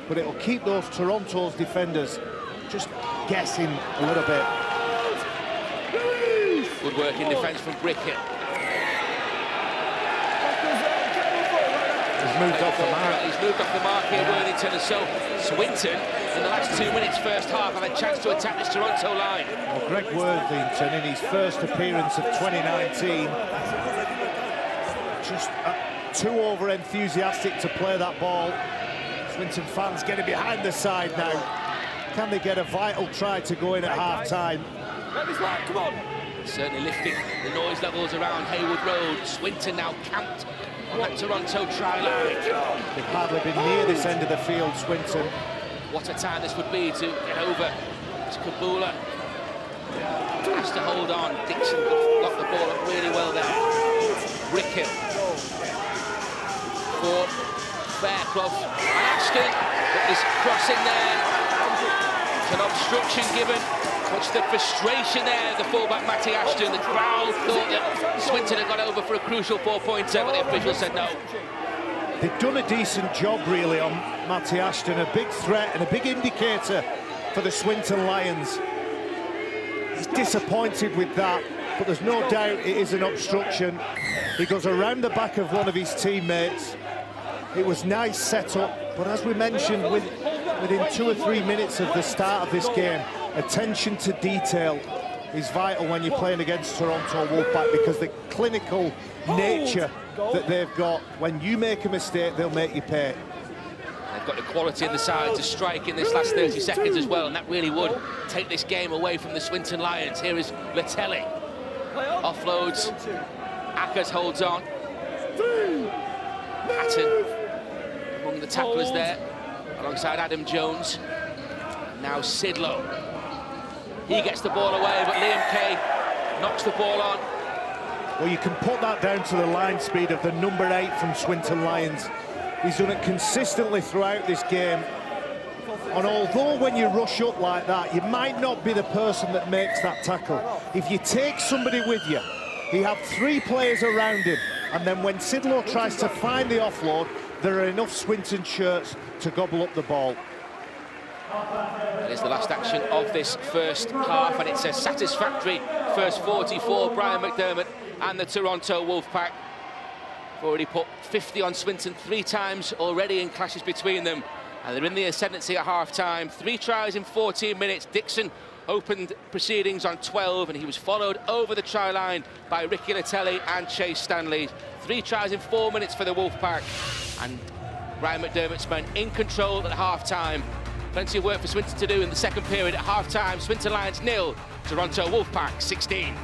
but it'll keep those Toronto's defenders just guessing a little bit. Good work in defence from Brickhill. He's moved off the mark. He's moved off the mark here, Worthington, and so Swinton, in the last 2 minutes first half, have a chance to attack this Toronto line. Well, Greg Worthington, in his first appearance of 2019, just too over-enthusiastic to play that ball. Swinton fans getting behind the side now. Can they get a vital try to go in at half-time? Come on. Certainly lifting the noise levels around Haywood Road. Swinton now camped on that Toronto try line. They've hardly been near this end of the field, Swinton. What a time this would be to get over to Kabula. Has to hold on. Dixon got the ball up really well there. Brickhill. For Fairclough and Ashton. But there's crossing there. It's an obstruction given. Watch the frustration there, the fullback Matty Ashton. The crowd thought that Swinton had got over for a crucial 4-pointer, but the official said no. They've done a decent job, really, on Matty Ashton. A big threat and a big indicator for the Swinton Lions. He's disappointed with that, but there's no doubt it is an obstruction. He goes around the back of one of his teammates. It was nice set up, but as we mentioned, within 2 or 3 minutes of the start of this game, attention to detail is vital when you're playing against Toronto Wolfpack, because the clinical nature that they've got, when you make a mistake, they'll make you pay. They've got the quality in the side to strike in this last 30 seconds as well, and that really would take this game away from the Swinton Lions. Here is Latelli. Offloads. Ackers holds on. Patton among the tacklers there. alongside Adam Jones. Now Sidlow. He gets the ball away, but Liam Kay knocks the ball on. Well, you can put that down to the line speed of the number 8 from Swinton Lions. He's done it consistently throughout this game. And although when you rush up like that, you might not be the person that makes that tackle. If you take somebody with you, he had 3 players around him, and then when Sidlow tries to find the offload, there are enough Swinton shirts to gobble up the ball. That is the last action of this first half, and it's a satisfactory first 40 for Brian McDermott and the Toronto Wolfpack. They've already put 50 on Swinton 3 times already in clashes between them, and they're in the ascendancy at half-time. 3 tries in 14 minutes. Dixon opened proceedings on 12, and he was followed over the try line by Ricky Latelli and Chase Stanley. 3 tries in 4 minutes for the Wolfpack, and Brian McDermott's men in control at half-time. Plenty of work for Swinton to do in the second period. At half-time, Swinton Lions 0, Toronto Wolfpack 16.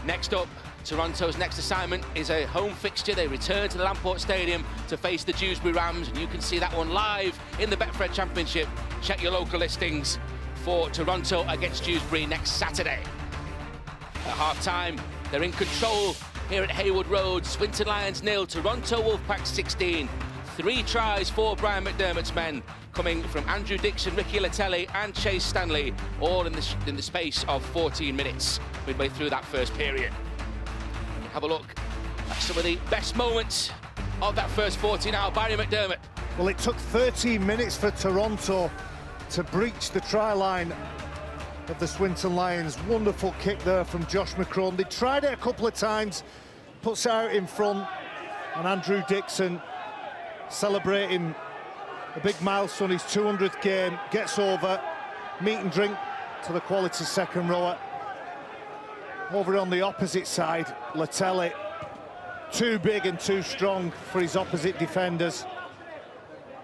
Next up, Toronto's next assignment is a home fixture. They return to the Lamport Stadium to face the Dewsbury Rams, and you can see that one live in the Betfred Championship. Check your local listings for Toronto against Dewsbury next Saturday. At half-time, they're in control here at Haywood Road. Swinton Lions 0, Toronto Wolfpack 16. 3 tries for Brian McDermott's men, coming from Andrew Dixon, Ricky Latelli and Chase Stanley, all in the space of 14 minutes, midway through that first period. Have a look at some of the best moments of that first 40 now. Barry McDermott. Well, it took 13 minutes for Toronto to breach the try line of the Swinton Lions. Wonderful kick there from Josh McCrone. They tried it a couple of times, puts it out in front, and Andrew Dixon, celebrating a big milestone, his 200th game, gets over, meat and drink to the quality second rower. Over on the opposite side, Latelli, too big and too strong for his opposite defenders.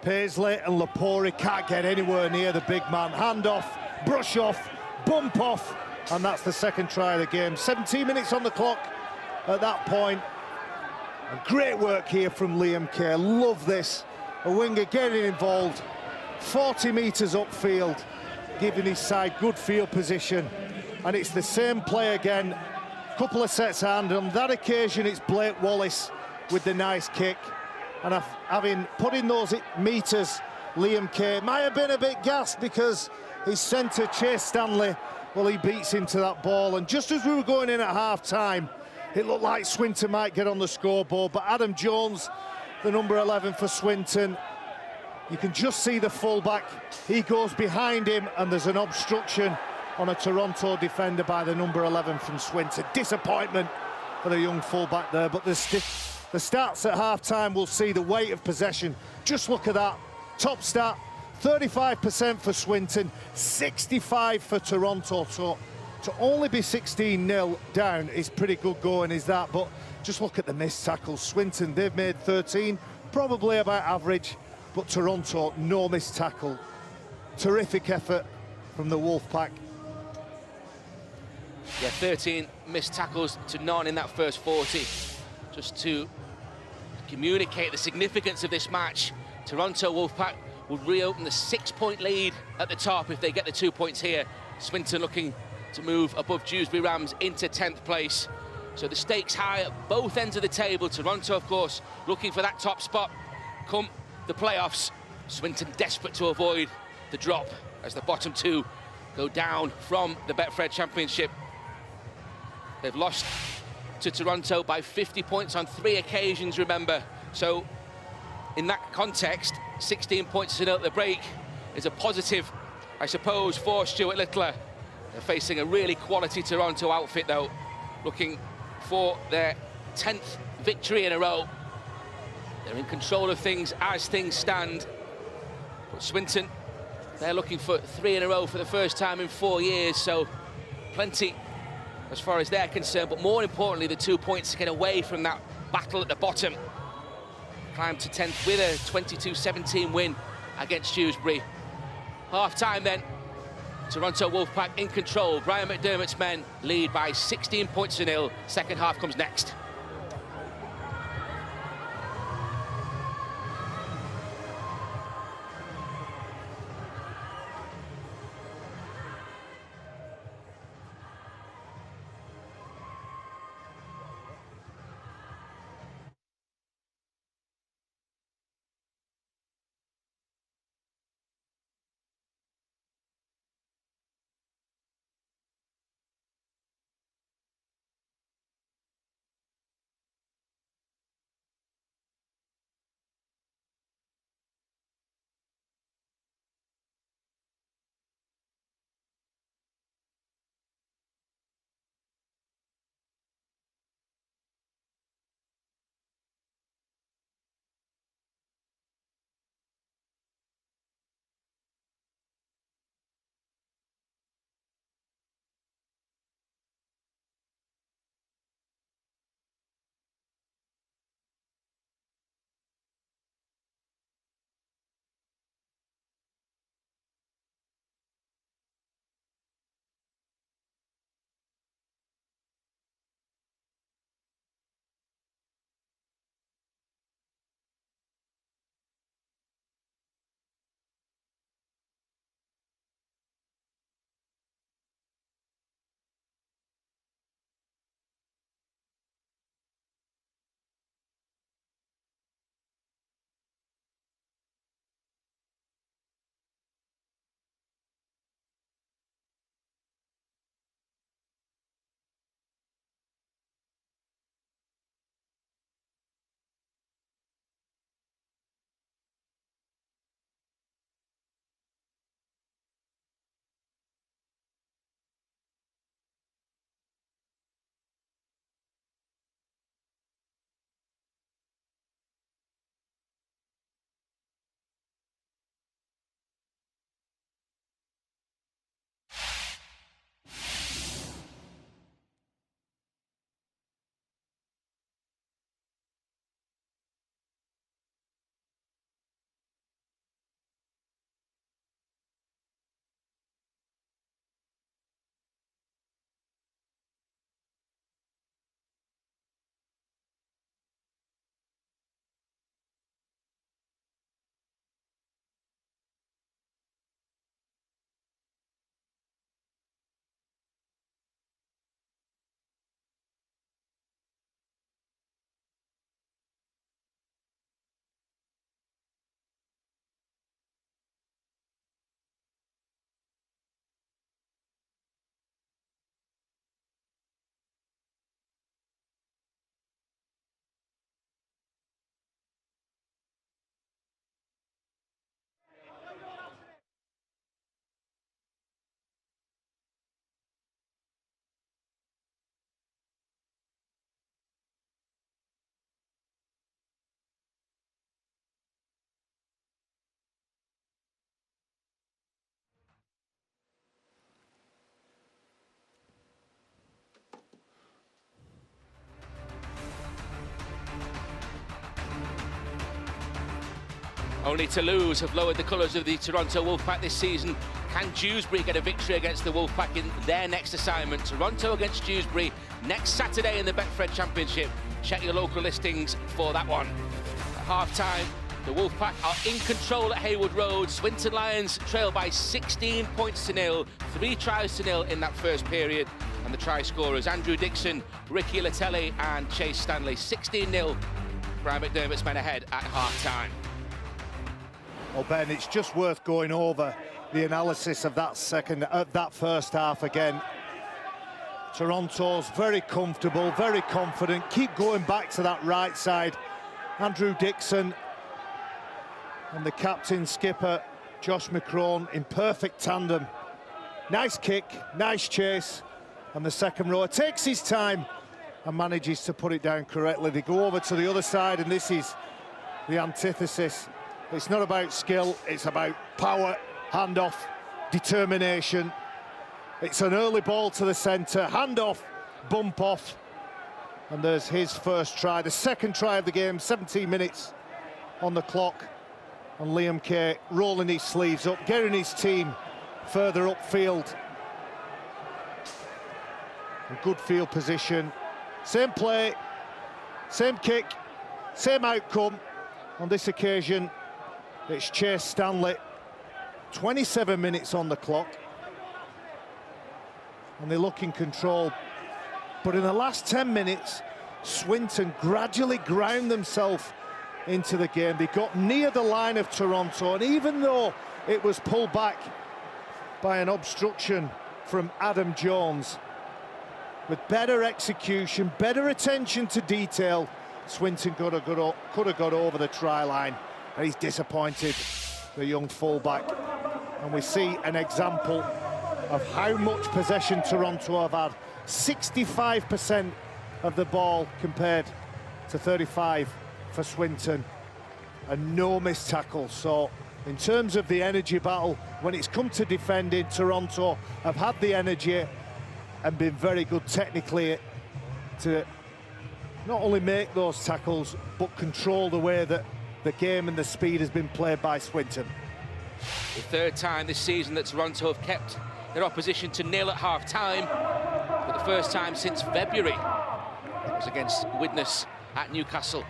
Paisley and Lapori can't get anywhere near the big man. Hand off, brush off, bump off, and that's the second try of the game. 17 minutes on the clock at that point. And great work here from Liam Kay. Love this. A winger getting involved, 40 metres upfield, giving his side good field position. And it's the same play again, couple of sets hand. On that occasion, it's Blake Wallace with the nice kick. And having put in those metres, Liam Kay might have been a bit gassed because his centre, Chase Stanley, well, he beats him to that ball. And just as we were going in at half-time, it looked like Swinton might get on the scoreboard, but Adam Jones, the number 11 for Swinton, you can just see the fullback. He goes behind him, and there's an obstruction on a Toronto defender by the number 11 from Swinton. Disappointment for the young fullback there, but the stats at half-time will see the weight of possession. Just look at that. Top stat, 35% for Swinton, 65% for Toronto. So to only be 16-0 down is pretty good going, is that? But just look at the missed tackles. Swinton, they've made 13, probably about average, but Toronto, no missed tackle. Terrific effort from the Wolfpack. Yeah, 13 missed tackles to none in that first 40. Just to communicate the significance of this match, Toronto Wolfpack will reopen the 6-point lead at the top if they get the 2 points here. Swinton looking to move above Dewsbury Rams into 10th place. So the stakes high at both ends of the table. Toronto, of course, looking for that top spot come the playoffs. Swinton desperate to avoid the drop as the bottom 2 go down from the Betfred Championship. They've lost to Toronto by 50 points on 3 occasions, remember. So in that context, 16 points at the break is a positive, I suppose, for Stuart Littler. They're facing a really quality Toronto outfit, though, looking for their 10th victory in a row. They're in control of things as things stand. But Swinton, they're looking for 3 in a row for the first time in 4 years, so plenty as far as they're concerned, but more importantly, the 2 points to get away from that battle at the bottom. Climb to 10th with a 22-17 win against Dewsbury. Half-time then, Toronto Wolfpack in control. Brian McDermott's men lead by 16 points to 0. Second half comes next. only to lose, have lowered the colours of the Toronto Wolfpack this season. Can Dewsbury get a victory against the Wolfpack in their next assignment? Toronto against Dewsbury next Saturday in the Betfred Championship. Check your local listings for that one. At half-time, the Wolfpack are in control at Haywood Road. Swinton Lions trail by 16 points to nil, 3 tries to nil in that first period. And the try scorers, Andrew Dixon, Ricky Latelli and Chase Stanley. 16-0, Brian McDermott's men ahead at half-time. Well, Ben, it's just worth going over the analysis of that first half again. Toronto's very comfortable, very confident, keep going back to that right side. Andrew Dixon and the captain skipper, Josh McCrone, in perfect tandem. Nice kick, nice chase, and the second rower takes his time and manages to put it down correctly. They go over to the other side, and this is the antithesis. It's not about skill, it's about power, handoff, determination. It's an early ball to the centre, handoff, bump off, and there's his first try, the second try of the game, 17 minutes on the clock, and Liam Kay rolling his sleeves up, getting his team further upfield. A good field position, same play, same kick, same outcome. On this occasion, it's Chase Stanley, 27 minutes on the clock, and they look in control. But in the last 10 minutes, Swinton gradually ground themselves into the game. They got near the line of Toronto, and even though it was pulled back by an obstruction from Adam Jones, with better execution, better attention to detail, Swinton could have got over the try line, and he's disappointed, the young fullback. And we see an example of how much possession Toronto have had. 65% of the ball compared to 35 for Swinton, and no missed tackles. So in terms of the energy battle, when it's come to defending, Toronto have had the energy and been very good technically to not only make those tackles, but control the way that the game and the speed has been played by Swinton. The third time this season that Toronto have kept their opposition to nil at half-time, for the first time since February. It was against Widnes at Newcastle.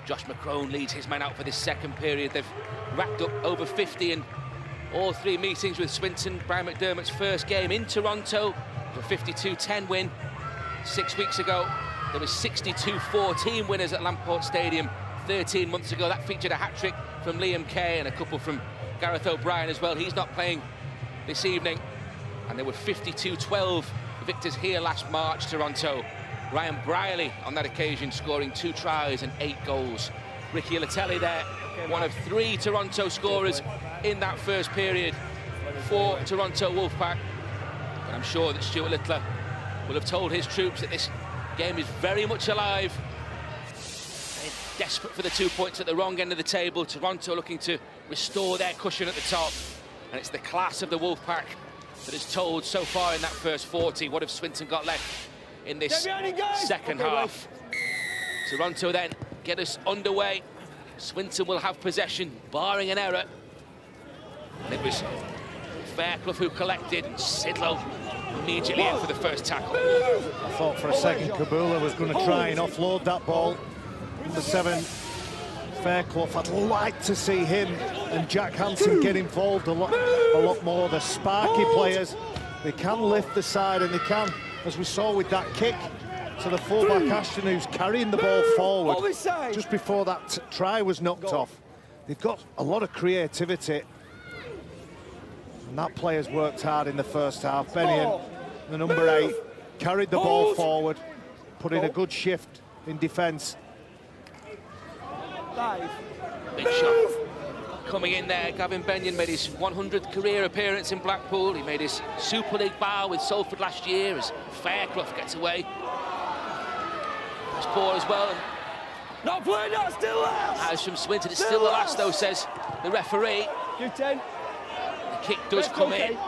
Josh McCrone leads his men out for this second period. They've racked up over 50 in all 3 meetings with Swinton. Brian McDermott's first game in Toronto, a 52-10 win. 6 weeks ago, there was 62-14 winners at Lamport Stadium 13 months ago. That featured a hat-trick from Liam Kay and a couple from Gareth O'Brien as well. He's not playing this evening. And there were 52-12 victors here last March, Toronto. Ryan Brierley on that occasion scoring 2 tries and 8 goals. Ricky Latelli there, one of 3 Toronto scorers in that first period for Toronto Wolfpack. But I'm sure that Stuart Littler will have told his troops that this game is very much alive. They're desperate for the 2 points at the wrong end of the table. Toronto looking to restore their cushion at the top. And it's the class of the Wolfpack that has told so far in that first 40. What have Swinton got left in this second half? Toronto then get us underway. Swinton will have possession, barring an error. And it was Fairclough who collected, and Sidlow immediately in for the first tackle. I thought for a second Kabula was going to try and offload that ball. Number 7, Fairclough. I'd like to see him and Jack Hansen get involved a lot more. The sparky players, they can lift the side, and they can, as we saw with that kick to the fullback Ashton, who's carrying the ball forward just before that try was knocked off. They've got a lot of creativity, and that player's worked hard in the first half. Bennion, the number 8, carried the ball forward, put in a good shift in defence. Big shot coming in there. Gavin Bennion made his 100th career appearance in Blackpool. He made his Super League bow with Salford last year as Fairclough gets away. Nice ball as well. Not playing, not still last. As from Swinton, it's still the last though, says the referee. You 10. The kick does come in.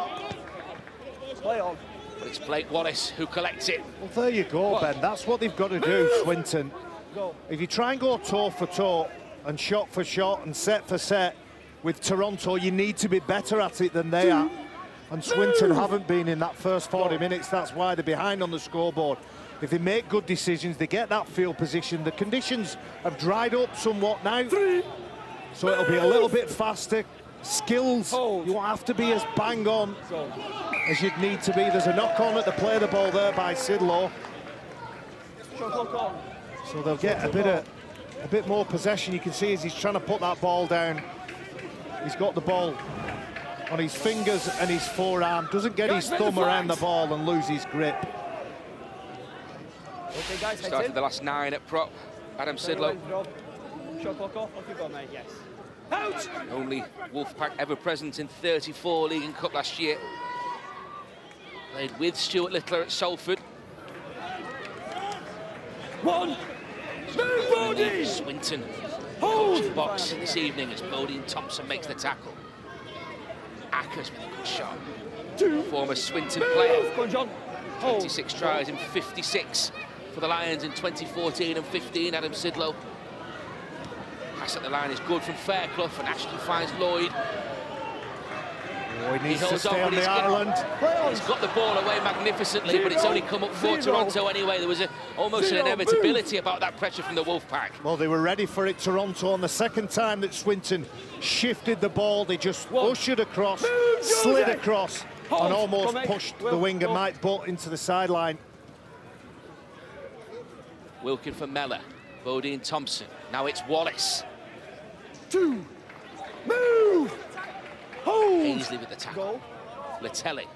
Play on. But it's Blake Wallace who collects it. Well, there you go, Ben. That's what they've got to do, Swinton. If you try and go toe for toe, and shot for shot and set for set. With Toronto, you need to be better at it than they are. And Swinton haven't been in that first 40 minutes. That's why they're behind on the scoreboard. If they make good decisions, they get that field position. The conditions have dried up somewhat now. So it'll be a little bit faster. Skills, you won't have to be as bang on as you'd need to be. There's a knock on at the play of the ball there by Sidlow. So they'll get a bit more possession. You can see as he's trying to put that ball down. He's got the ball on his fingers and his forearm. Doesn't get his thumb around the ball and lose his grip. Okay, guys, Started the last 9 at prop. Adam Sidlow. Shot clock off. Off you go, mate. Yes. Out! Only Wolfpack ever present in 34 League and Cup last year. Played with Stuart Littler at Salford. One. Move, Bodie! Swinton. Hold! The box this evening as Bodie and Thompson makes the tackle. Ackers with a good shot. Former Swinton player. Go on, John. 26 tries in 56 for the Lions in 2014 and 15. Adam Sidlow. Pass at the line is good from Fairclough, and Ashton finds Lloyd. Oh, he needs to stay on the island. He's got the ball away magnificently, but it's only come up for Toronto anyway. There was almost an inevitability about that pressure from the Wolfpack. Well, they were ready for it, Toronto. On the second time that Swinton shifted the ball, they just ushered across, slid across, and almost pushed the winger Mike Butt into the sideline. Wilkin for Mellor, Bodie and Thompson. Now it's Wallace. Move! Hold! Ainsley with the tackle. Latelli.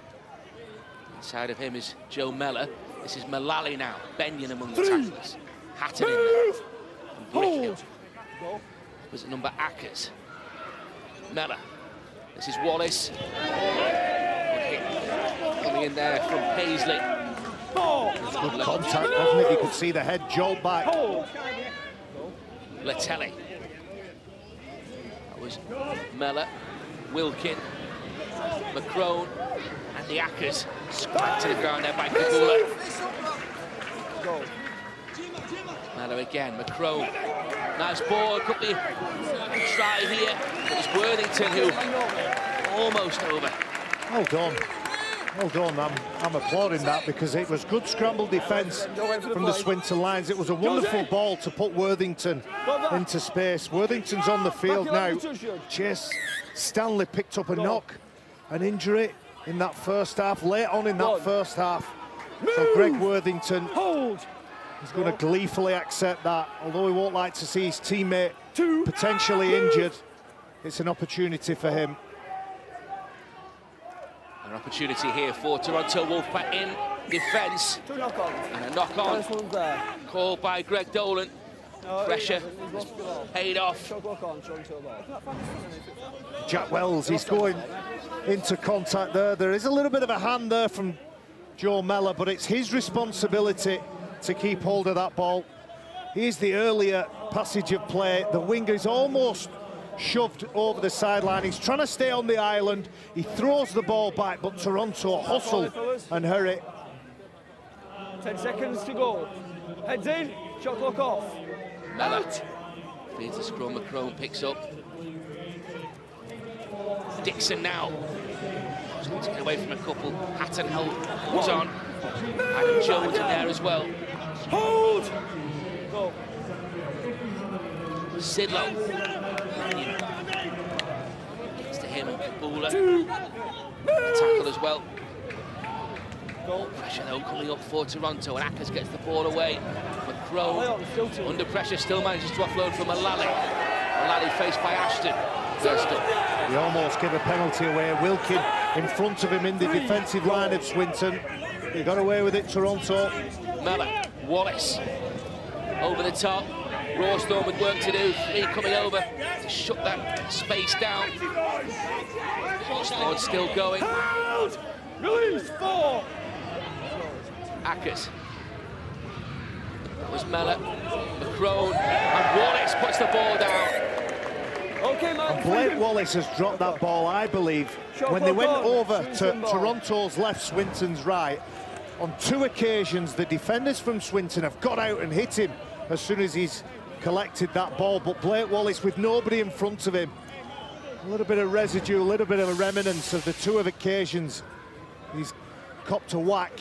Inside of him is Joe Mellor. This is Mullally now, Benyon among the tacklers. Hatton in there. And Brickhill. Was it number Ackers? Mellor. This is Wallace. Coming in there from Paisley. Good contact, wasn't it? You could see the head jolt back. Latelli. That was Mellor, Wilkin, McCrone, and the Ackers. Smacked to the ground there by Kabula. Mellor again, McCrone. Nice ball, could be a try here. It was Worthington who almost over. Well done. Well done. I'm applauding that because it was good scramble defence from the Swinton Lions. It was a wonderful ball to put Worthington into space. Worthington's on the field now. Chase Stanley picked up a knock, an injury in that first half, late on in that first half. So Greg Worthington is going to gleefully accept that. Although he won't like to see his teammate potentially injured, it's an opportunity for him. An opportunity here for Toronto Wolfpack in defence. And a knock-on called by Greg Dolan. Pressure paid off. Jack Wells, he's going into contact there. There is a little bit of a hand there from Joe Mellor, but it's his responsibility to keep hold of that ball. Here's the earlier passage of play. The winger is almost shoved over the sideline. He's trying to stay on the island. He throws the ball back, but Toronto hustle and hurry. 10 seconds to go. Heads in, shot clock off. Mellor feeds the scrum, McCrone picks up. Dixon now. Just to get away from a couple. Hatton holds on. Adam Jones in there as well. Hold! Go. Sidlow. Gets to him and Kabula. Tackle as well. Pressure though coming up for Toronto, and Ackers gets the ball away. McCrone under pressure still manages to offload from Mullally. Mullally faced by Ashton. First up. He almost gave a penalty away. Wilkin in front of him in the defensive line of Swinton. He got away with it, Toronto. Mellor, Wallace over the top. Rawstorm with work to do. Lee coming over to shut that space down. Rawstorm still going. Release 4. Ackers. That was Mellor, McCrone, and Wallace puts the ball down. Okay, man. And Blake Wallace has dropped that ball, I believe, when they went over to Toronto's left, Swinton's right. On 2 occasions, the defenders from Swinton have got out and hit him as soon as he's collected that ball, but Blake Wallace with nobody in front of him. A little bit of residue, a little bit of a remnants of the two of occasions he's copped a whack.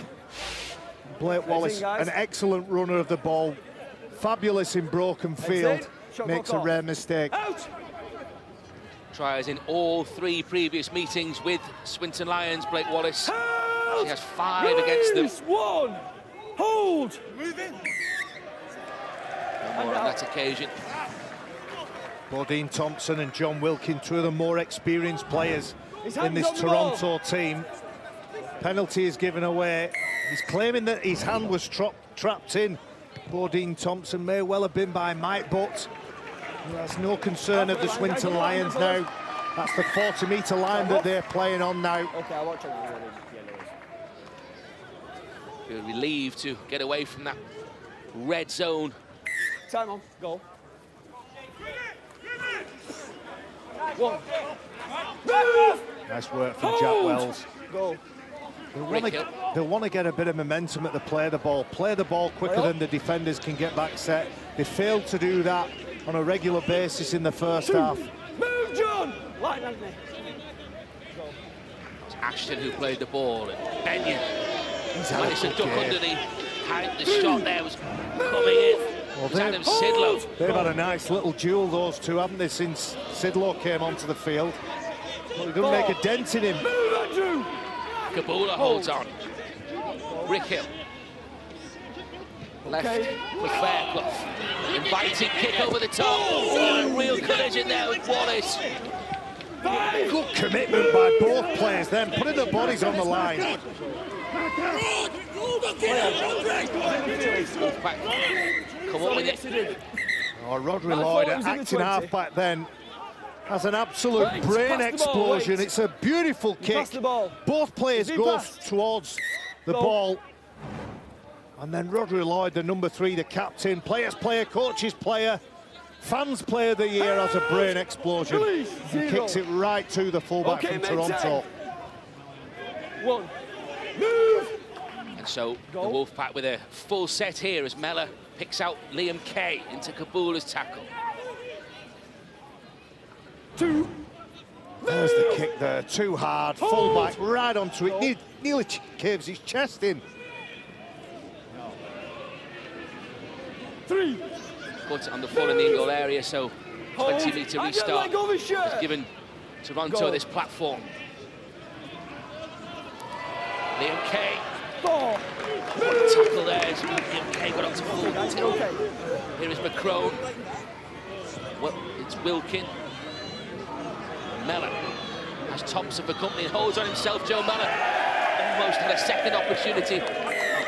Blake Wallace, an excellent runner of the ball, fabulous in broken field, makes a rare mistake. Out. Tries in all 3 previous meetings with Swinton Lions, Blake Wallace. He has 5 against them. 1. Hold. No more on that occasion. Bodine Thompson and John Wilkin, 2 of the more experienced players in this Toronto team. Penalty is given away. He's claiming that his hand was trapped in. Bodine Thompson may well have been by Mike Butt. There's no concern of the Swinton Lions now. That's the 40-metre line that they're playing on now. Okay, I'll watch it. Feel relieved to get away from that red zone. Time on, go. 1. Nice work from Jack Wells. Go. They'll want to get a bit of momentum at the play of the ball quicker than the defenders can get back set. They failed to do that on a regular basis in the first half. Move, John! Line, Anthony. It's Ashton who played the ball, and Benyon managed to duck underneath. The shot there was coming in. Well, it's Adam Sidlow. They've had a nice little duel, those two, haven't they, since Sidlow came onto the field. Well, he doesn't make a dent in him. Move, Andrew! Kabula holds on. Rickhill. Left for Fairclough. Inviting kick over the top. Oh, a real collision there with Wallace. Good commitment by both players then, putting their bodies on the line. Wolfpack, come on with it. Oh, Rodri Lloyd, acting half-back then, has an absolute brain explosion. It's a beautiful kick. Both players go towards the ball. And then Rodri Lloyd, the number 3, the captain, players player, coaches player, fans player of the year, has a brain explosion. He kicks it right to the fullback from Toronto. 1. Move! And so the Wolfpack with a full set here as Mellor picks out Liam Kay into Kabula's tackle. 2. There's the kick there, too hard, fullback right onto it, nearly caves his chest in. 3. Put it on the full in the in-goal area, so 20-metre restart has given Toronto this platform. Liam Kay. What a tackle there. Liam Kay got up to full tilt. Here is McCrone. Well, it's Wilkin. Mellor has Thompson for company and holds on himself. Joe Mellor almost had a second opportunity.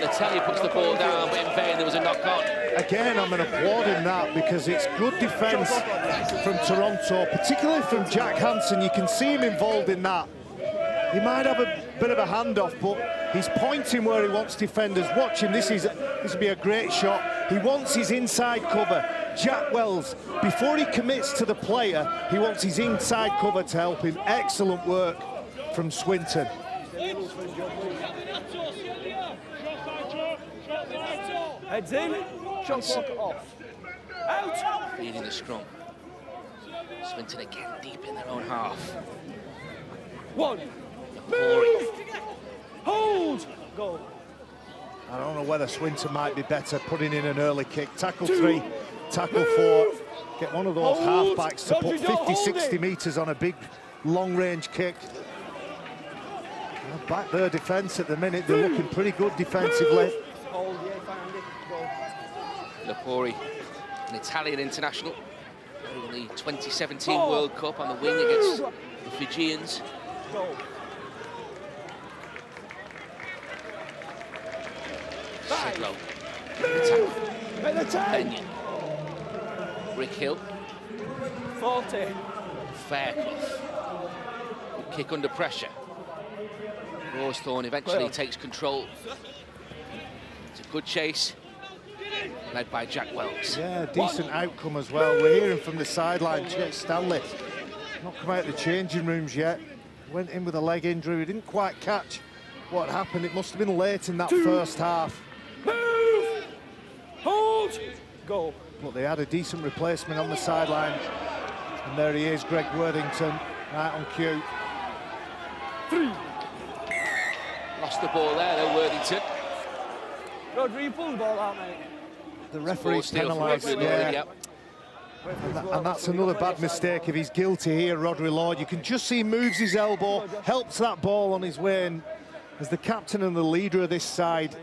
Latelli puts the ball down, but in vain, there was a knock-on. Again, I'm applauding that because it's good defence from Toronto, particularly from Jack Hansen. You can see him involved in that. He might have a bit of a handoff, but he's pointing where he wants defenders. Watch him, this will be a great shot. He wants his inside cover. Jack Wells, before he commits to the player, he wants his inside cover to help him. Excellent work from Swinton. Heads in, shot clock off. Out! Feeding the scrum. Swinton again deep in their own half. 1. Move! Hold! Go. I don't know whether Swinton might be better putting in an early kick. Tackle 3, tackle 4. Get one of those half-backs to put 50, 60 metres on a big long-range kick. Back their defence at the minute. They're looking pretty good defensively. Lepori, an Italian international, in the 2017 World Cup on the wing against the Fijians. Sidlow. Benyon. Rickhill. 40. Fairclough. Kick under pressure. Rawsthorne eventually takes control. It's a good chase, led by Jack Wells. Yeah, decent outcome as well. We're hearing from the sideline, Chet Stanley. Not come out of the changing rooms yet. Went in with a leg injury. We didn't quite catch what happened. It must have been late in that first half. Move! Hold! Go. but they had a decent replacement on the sideline. And there he is, Greg Worthington, right on cue. 3. Lost the ball there, though, Worthington. Rodri, you pull the ball out, mate. The referee's penalised, yeah. And that's another bad mistake if he's guilty here, Rodri Lloyd. You can just see he moves his elbow, helps that ball on his way, and as the captain and the leader of this side,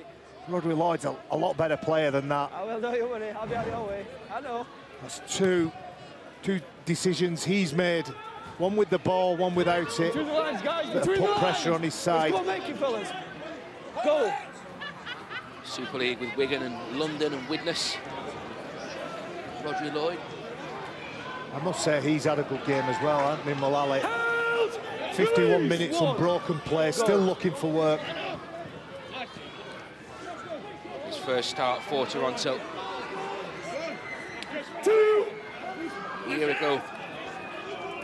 Rodri Lloyd's a lot better player than that. I will, don't you worry, I'll be out your way. I know. That's two decisions he's made. One with the ball, one without it. Between the lines, guys, Put between the lines. pressure on his side. Let's go make it, fellas. Go. Super League with Wigan and London and Widnes. Rodri Lloyd. I must say he's had a good game as well, hasn't he, Mullally? 51 minutes unbroken play, still looking for work. His first start for Toronto. 2. A year ago,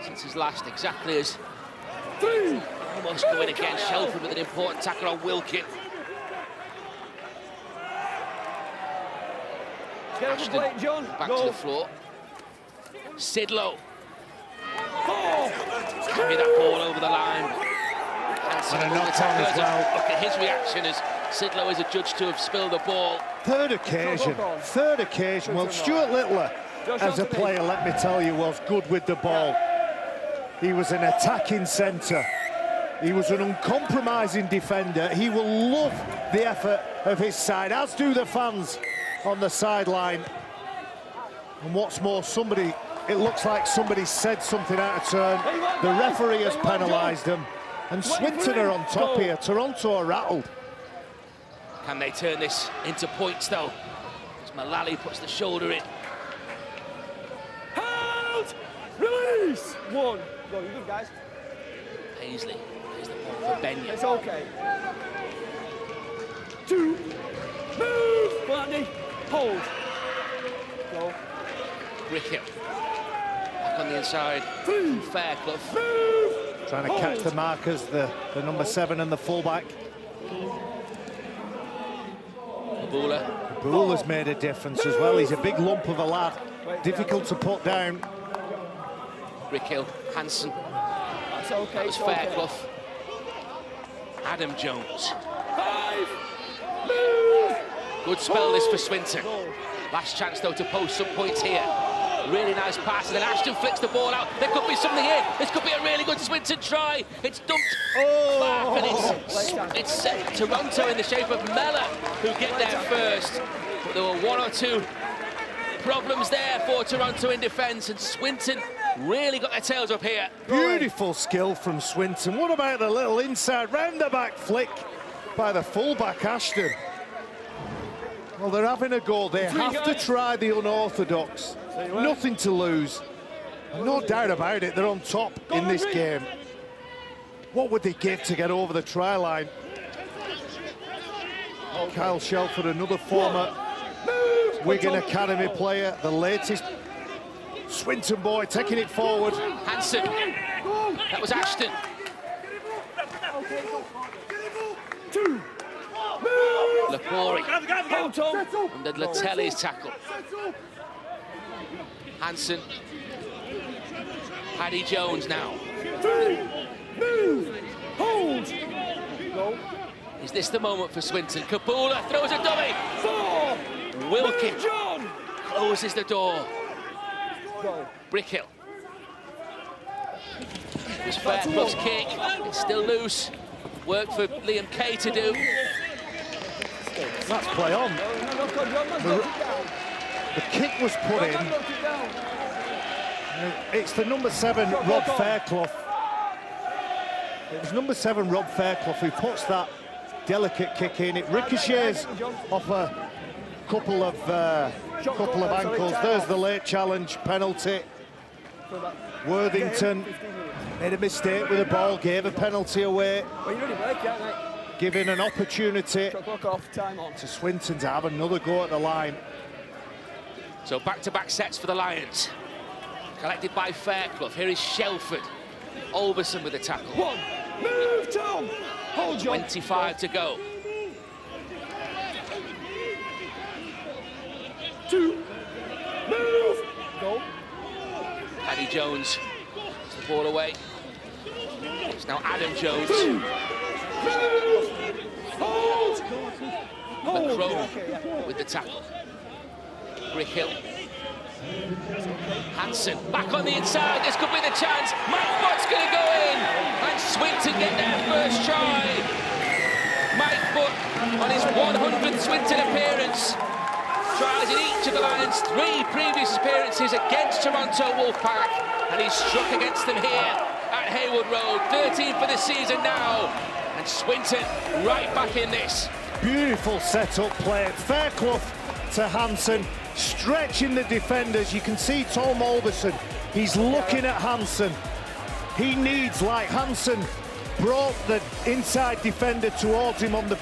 since his last, exactly as 3. almost going against Shelford with an important tackle on Wilkin. Get on the Ashton plate, John. back Go. to the floor. Sidlow 4. carry that ball over the line. And a knock-on as well. Look at his reaction as Sidlow is adjudged to have spilled the ball. Third occasion. Well, Stuart Littler, as a player, let me tell you, was good with the ball. He was an attacking centre. He was an uncompromising defender. He will love the effort of his side, as do the fans on the sideline. And what's more, it looks like somebody said something out of turn. The referee has penalised them. And Swinton are on top here. Toronto are rattled. Can they turn this into points, though? As Mullally puts the shoulder in. Held. Release. 1. Go, you good, guys. Paisley plays the ball for Benya. It's okay. 2. Move. Go, Andy. Hold. Go. Brickhill. Back on the inside. 3. Fairclough. Move. Trying to catch the markers, the number 7 and the fullback. Bulla's made a difference as well. He's a big lump of a lad. Difficult to put down. Brickhill, Hansen. That's okay. That was Fairclough. Adam Jones. 5. Move. Good spell this for Swinton. Last chance though to post some points here. Really nice pass, and then Ashton flicks the ball out. There could be something in. This could be a really good Swinton try. It's dumped back, and it's Toronto in the shape of Mellor who get there first. But there were 1 or 2 problems there for Toronto in defence, and Swinton really got their tails up here. Beautiful skill from Swinton. What about the little inside round the back flick by the fullback Ashton? Well, they're having a go. They have to try the unorthodox. Nothing to lose. No doubt about it, they're on top in this game. What would they give to get over the try line? Kyle Shelford, another former Wigan Academy player, the latest Swinton boy taking it forward. Hansen. That was Ashton. 2. Lapori under Latelli's tackle. Hansen. Paddy Jones now. 3. Move. Hold. Go. Is this the moment for Swinton? Kabula throws a dummy. 4. Wilkin John. closes the door. Go. Brickhill. It was Fairclough's kick. It's still loose. Work for Liam Kay to do. That's play on. The kick was put in. It's the number 7, Rob Fairclough. It was number 7, Rob Fairclough, who puts that delicate kick in. It ricochets off a couple of ankles. There's the late challenge penalty. Worthington made a mistake with the ball, gave a penalty away, giving an opportunity to Swinton to have another go at the line. So back-to-back sets for the Lions. Collected by Fairclough. Here is Shelford. Olberson with the tackle. 1. Move, Tom. Hold 25 to go. 2. Move. Paddy Jones puts the ball away. It's now Adam Jones. McCrone with the tackle. Brickhill. Hansen back on the inside. This could be the chance. Mike Butt's going to go in. And Swinton get their first try. Mike Butt on his 100th Swinton appearance. Tries in each of the Lions' 3 previous appearances against Toronto Wolfpack. And he's struck against them here at Haywood Road. 13 for the season now. And Swinton right back in this. Beautiful set-up play. Fairclough to Hansen, stretching the defenders. You can see Tom Alderson. He's looking at Hansen. He needs, like Hansen brought the inside defender towards him on the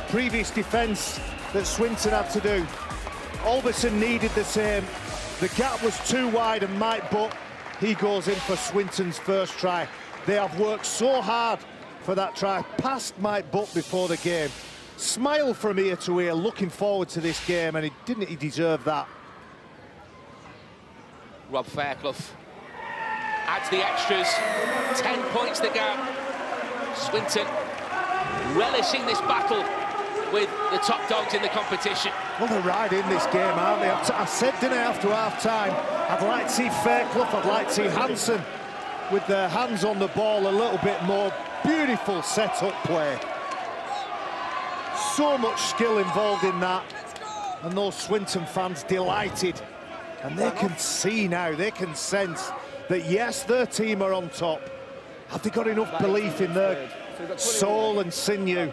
previous defence that Swinton had to do. Alderson needed the same. The gap was too wide, and Mike Butt, he goes in for Swinton's first try. They have worked so hard for that try, past Mike Butt before the game. Smile from ear to ear, looking forward to this game, and he deserve that. Rob Fairclough adds the extras. 10 points the gap. Swinton relishing this battle with the top dogs in the competition. Well, they're right in this game, aren't they? I said, didn't I, after half-time, I'd like to see Fairclough, I'd like to see Hansen with their hands on the ball a little bit more. Beautiful set-up play. So much skill involved in that, and those Swinton fans delighted. And they can see now, they can sense that yes, their team are on top. Have they got enough belief in their soul and sinew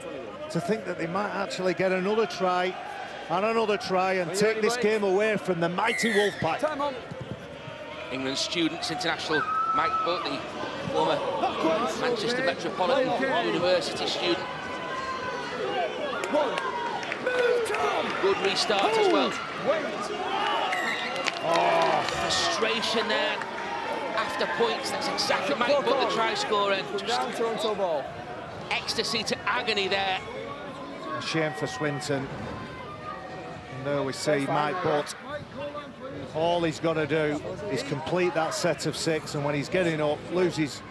to think that they might actually get another try and take this game away from the mighty Wolfpack? England students, international Mike Butt, the former Manchester Metropolitan University student. Good restart as well. Oh, frustration there. After points, that's exactly Mike Butt, the try scorer. Just Toronto ball. Ecstasy to agony there. A shame for Swinton. And there we see Mike Butt. All he's got to do is complete that set of 6, and when he's getting up, loses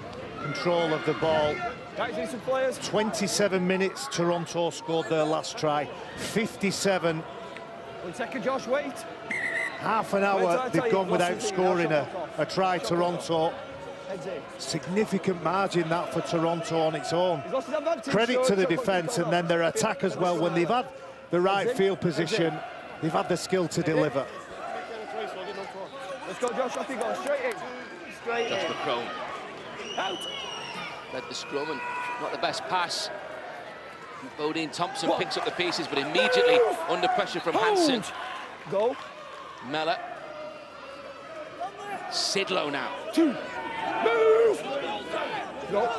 control of the ball. 27 minutes, Toronto scored their last try. 57. 1 second, Josh, wait. Half an hour they've gone without scoring a try, Toronto. Significant margin that for Toronto on its own. Credit to the defence and then their attack as well. When they've had the right field position, they've had the skill to deliver. Let's go, Josh, off you go, straight in. Straight Josh in. McCrone Out. led the scrum and not the best pass. Bodine Thompson picks up the pieces, but immediately under pressure from Hansen. Go. Mellor. Sidlow now. 2. Move. Go.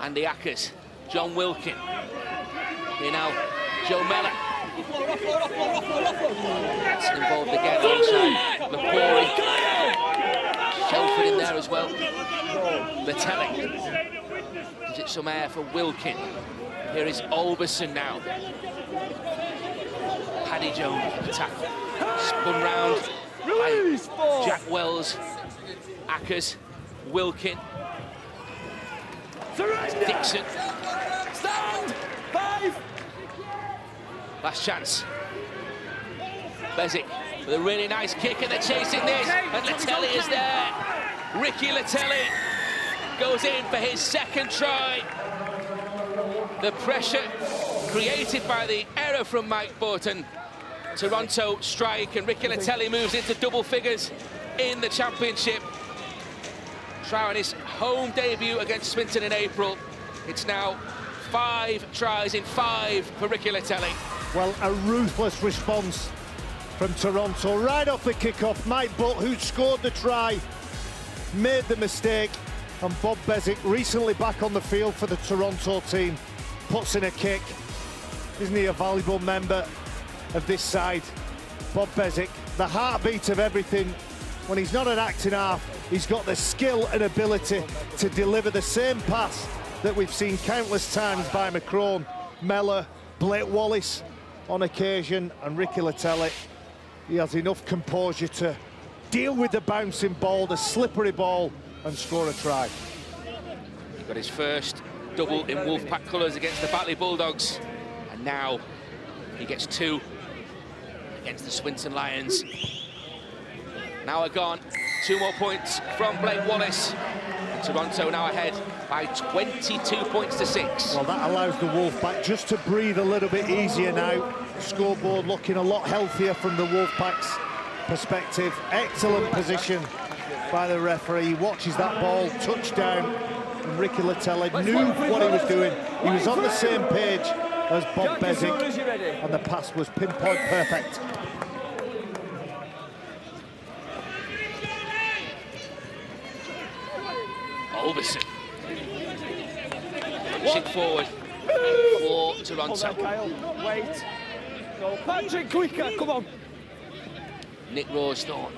Andy Ackers. John Wilkin. Here now, Joe Mellor. That's involved again alongside Lapori. Shelford in there as well. Latelli. Gives it some air for Wilkin. Here is Olberson now. Paddy Jones, the tackle. Spun round by Jack Wells. Ackers, Wilkin. Dixon. Stand. 5. Last chance. Bezic with a really nice kick, and they're chasing this. And Latelli is there. Ricky Latelli goes in for his second try. The pressure created by the error from Mike Butt, and Toronto strike, and Ricky Latelli moves into double figures in the championship. Try on his home debut against Swinton in April. It's now 5 tries in 5 for Ricky Latelli. Well, a ruthless response from Toronto. Right off the kickoff, Mike Butt, who scored the try, made the mistake, and Bob Bezic, recently back on the field for the Toronto team, puts in a kick. Isn't he a valuable member of this side? Bob Bezic, the heartbeat of everything. When he's not an acting half, he's got the skill and ability to deliver the same pass that we've seen countless times by McCrone, Mellor, Blake Wallace on occasion, and Ricky Latelli. He has enough composure to deal with the bouncing ball, the slippery ball, and score a try. He got his first double in Wolfpack colours against the Batley Bulldogs, and now he gets 2 against the Swinton Lions. Now gone, 2 more points from Blake Wallace. Toronto now ahead by 22 points to 6. Well, that allows the Wolfpack just to breathe a little bit easier now. Scoreboard looking a lot healthier from the Wolfpack's perspective. Excellent position by the referee. He watches that ball, touchdown, and Ricky Latelli knew what he was doing. He was on the same page as Bob Bezic, and the pass was pinpoint perfect. Olberson punching forward for Toronto. Kyle, wait. Go, Patrick, quicker, come on. Nick Rawsthorne.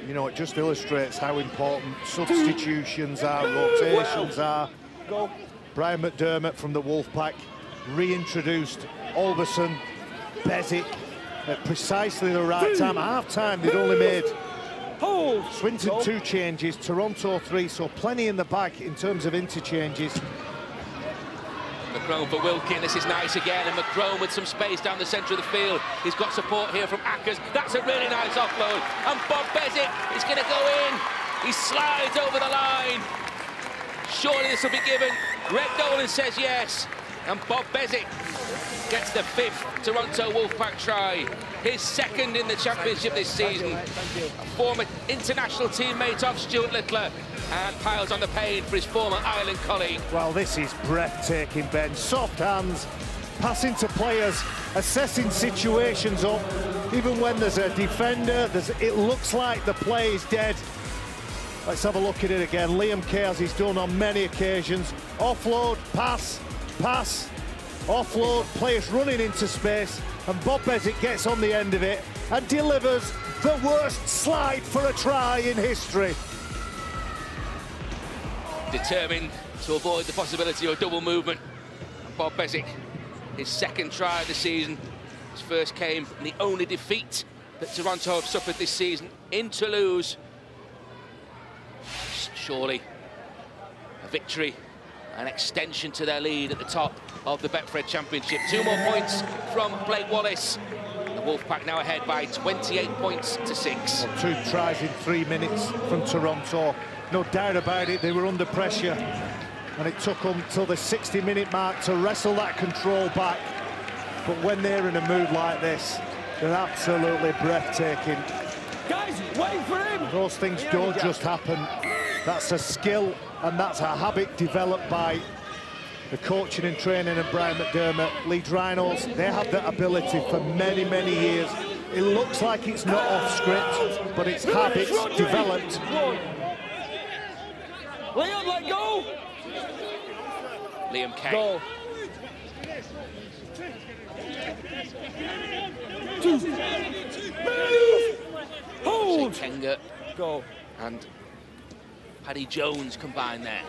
You know, it just illustrates how important substitutions are, rotations are. Go. Brian McDermott from the Wolfpack reintroduced Olberson, Bezic at precisely the right time. Half-time, they'd only made Swinton 2 changes, Toronto 3, so plenty in the bag in terms of interchanges. McCrone for Wilkin, this is nice again, and McCrone with some space down the centre of the field. He's got support here from Ackers. That's a really nice offload, and Bob Bezic is going to go in. He slides over the line. Surely this will be given. Greg Dolan says yes, and Bob Bezic gets the 5th Toronto Wolfpack try, his 2nd in the championship this season. A former international teammate of Stuart Littler, and piles on the pain for his former Ireland colleague. Well, this is breathtaking, Ben. Soft hands, passing to players, assessing situations up. Even when there's a defender, it looks like the play is dead. Let's have a look at it again. Liam Kay, as he's done on many occasions. Offload, pass, pass, offload, players running into space, and Bob Bezic gets on the end of it and delivers the worst slide for a try in history. Determined to avoid the possibility of a double movement. And Bob Bezic, his 2nd try of the season. His first came in the only defeat that Toronto have suffered this season in Toulouse. Surely a victory, an extension to their lead at the top of the Betfred Championship. 2 more points from Blake Wallace. The Wolfpack now ahead by 28 points to 6. Well, 2 tries in 3 minutes from Toronto. No doubt about it, they were under pressure, and it took them till the 60-minute mark to wrestle that control back. But when they're in a mood like this, they're absolutely breathtaking. Guys, wait for him! Those things don't just happen. That's a skill, and that's a habit developed by the coaching and training of Brian McDermott. Leeds Rhinos, they have that ability for many, many years. It looks like it's not off script, but it's habits developed. Liam, let go! Liam Kay. Go. 2. Move! Hold! Kenga Go. and Paddy Jones combined there.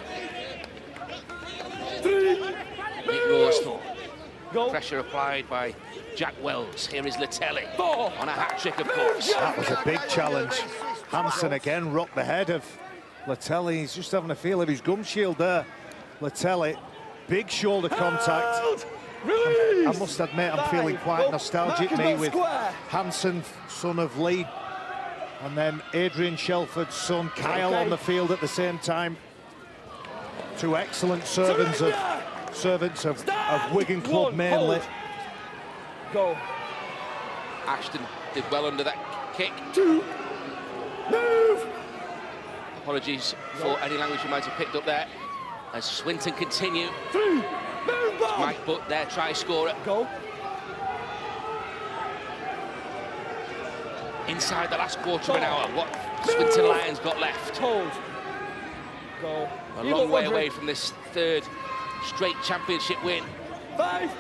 3. Nick Rawsthorne. Go. Pressure applied by Jack Wells. Here is Latelli 4. on a hat-trick, of course. That was a big challenge. Hansen again rocked the head of Latelli. He's just having a feel of his gum shield there. Latelli, big shoulder contact. I must admit, I'm feeling quite nostalgic, me, with Hansen, son of Lee, and then Adrian Shelford's son, Kyle, on the field at the same time. 2 excellent servants of Wigan Club mainly. Go. Ashton did well under that kick. 2. Move! Apologies for any language you might have picked up there. As Swinton continue. 3. Move, Bob! Mike Butt, their try scorer. Go. Inside the last quarter of an hour, what Swinton Lions got left. Hold. Go. A long way away from this 3rd straight championship win. 5.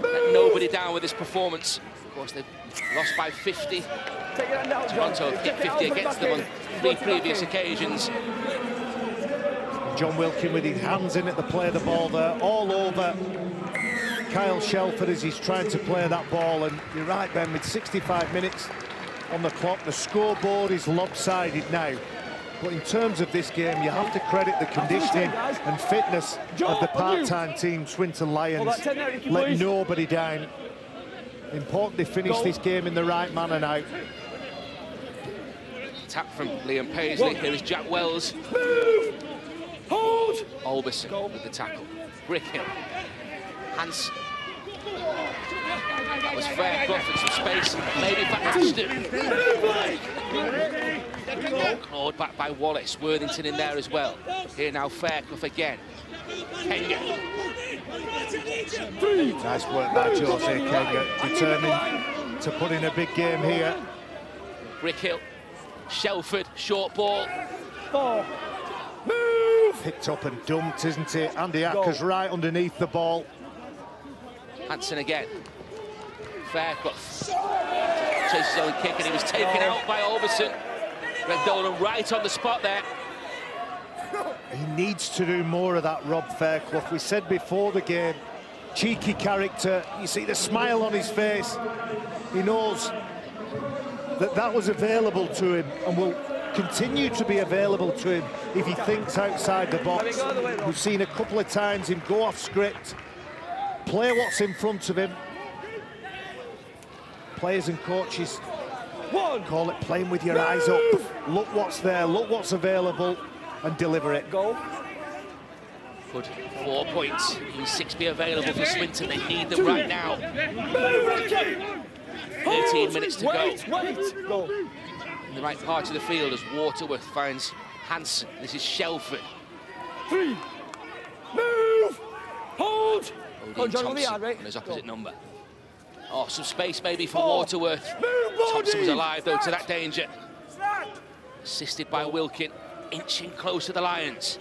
Let nobody down with this performance. Of course, they've lost by 50. Take it down, Toronto have hit 50 against them on 3 previous occasions. John Wilkin with his hands in at the play of the ball there, all over Kyle Shelford as he's trying to play that ball. And you're right, Ben, with 65 minutes on the clock. The scoreboard is lopsided now. But in terms of this game, you have to credit the conditioning and fitness of the part-time team, Swinton Lions. Let nobody down. Important they finish this game in the right manner now. Tap from Liam Paisley. Here is Jack Wells. Hold! Alberson with the tackle. Brickhill. Hansen. That was fair. Crawford some space. Maybe for Ashton. Clawed back by Wallace. Worthington in there as well. Here now Fairclough again. Kenga. Nice work by Jose Kenga. Determined to put in a big game here. Brickhill. Shelford. Short ball. Ball. Move! Picked up and dumped, isn't it? Andy Acker's right underneath the ball. Hansen again. Fairclough. Chases his own kick and he was taken out by Alberson. Greg Dolan right on the spot there. He needs to do more of that, Rob Fairclough. We said before the game, cheeky character. You see the smile on his face. He knows that that was available to him and will continue to be available to him if he thinks outside the box. We've seen a couple of times him go off script, play what's in front of him. Players and coaches call it playing with your eyes up. Look what's there, look what's available, and deliver it. Goal. Good 4 points. Can 6 be available for Swinton? They need them right now. 13 minutes to go. Go. In the right part of the field as Waterworth finds Hansen. This is Shelford. 3. Move! Hold! Odin Thompson on his opposite number. Oh, some space maybe for Waterworth. Thompson was alive though to that danger. Assisted by Wilkin, inching close to the Lions.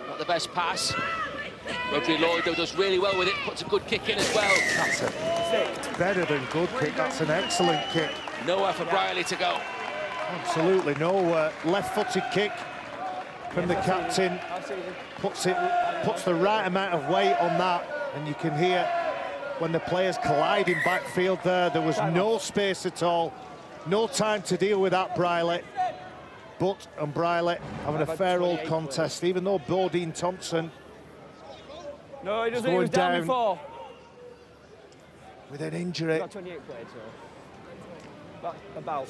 Not the best pass. Rodri Lloyd though does really well with it, puts a good kick in as well. That's a better than good kick, that's an excellent kick. Nowhere for Briley to go. Absolutely no left-footed kick from the captain. Puts the right amount of weight on that, and you can hear when the players collide in backfield there was no space at all, no time to deal with that. Briley, Butt and Briley having a fair old contest, even though Bodine Thompson going down before. With an injury. Got 28 played, so about.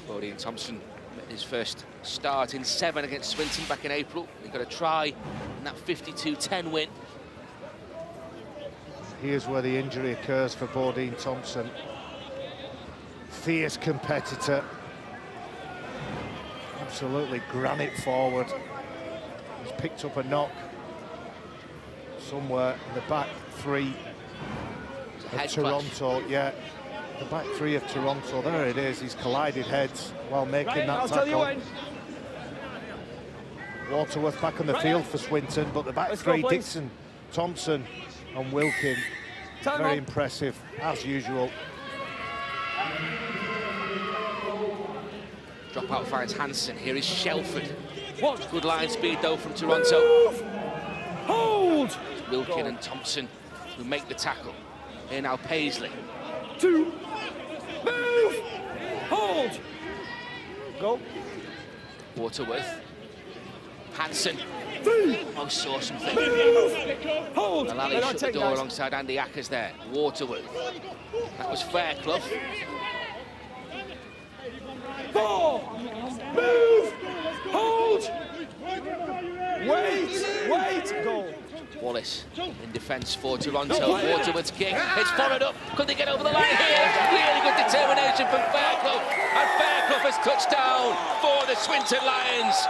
Bodine Thompson made his first start in 7 against Swinton back in April. He got a try in that 52-10 win. Here's where the injury occurs for Bodine Thompson. Fierce competitor. Absolutely granite forward. He's picked up a knock somewhere in the back 3 of Toronto. Yeah, the back 3 of Toronto. There it is. He's collided heads while making that tackle. Waterworth back on the field for Swinton, but the back 3, Dixon, Thompson and Wilkin, very impressive as usual. Dropout finds Hansen. Here is Shelford. Good line speed though from Toronto. Hold! Wilkin and Thompson who make the tackle. Here now Paisley. 2. Move! Hold! Go. Waterworth. Hansen. 3. Oh, saw something. Hold! Alali shut the door alongside Andy Ackers there. Waterworth. That was Fairclough. 4. Move! Hold! Wait! Goal. Wallace in defence for Toronto. Waterworth's kick. It's followed up. Could they get over the line here? Really good determination from Fairclough. And Fairclough has touched down for the Swinton Lions.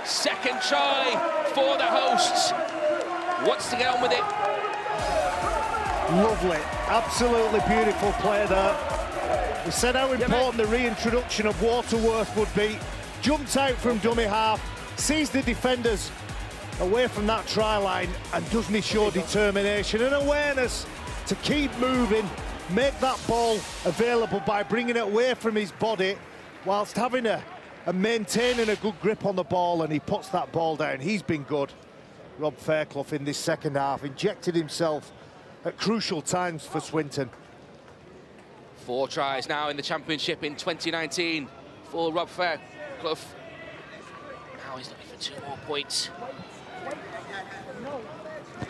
Second try for the hosts. Wants to get on with it. Lovely, absolutely beautiful play there. We said how important the reintroduction of Waterworth would be. Jumps out from dummy half, sees the defenders away from that try line, and doesn't he show determination and awareness to keep moving, make that ball available by bringing it away from his body whilst having and maintaining a good grip on the ball, and he puts that ball down. He's been good. Rob Fairclough in this second half injected himself at crucial times for Swinton. 4 tries now in the Championship in 2019 for Rob Fairclough. Now he's looking for 2 more points.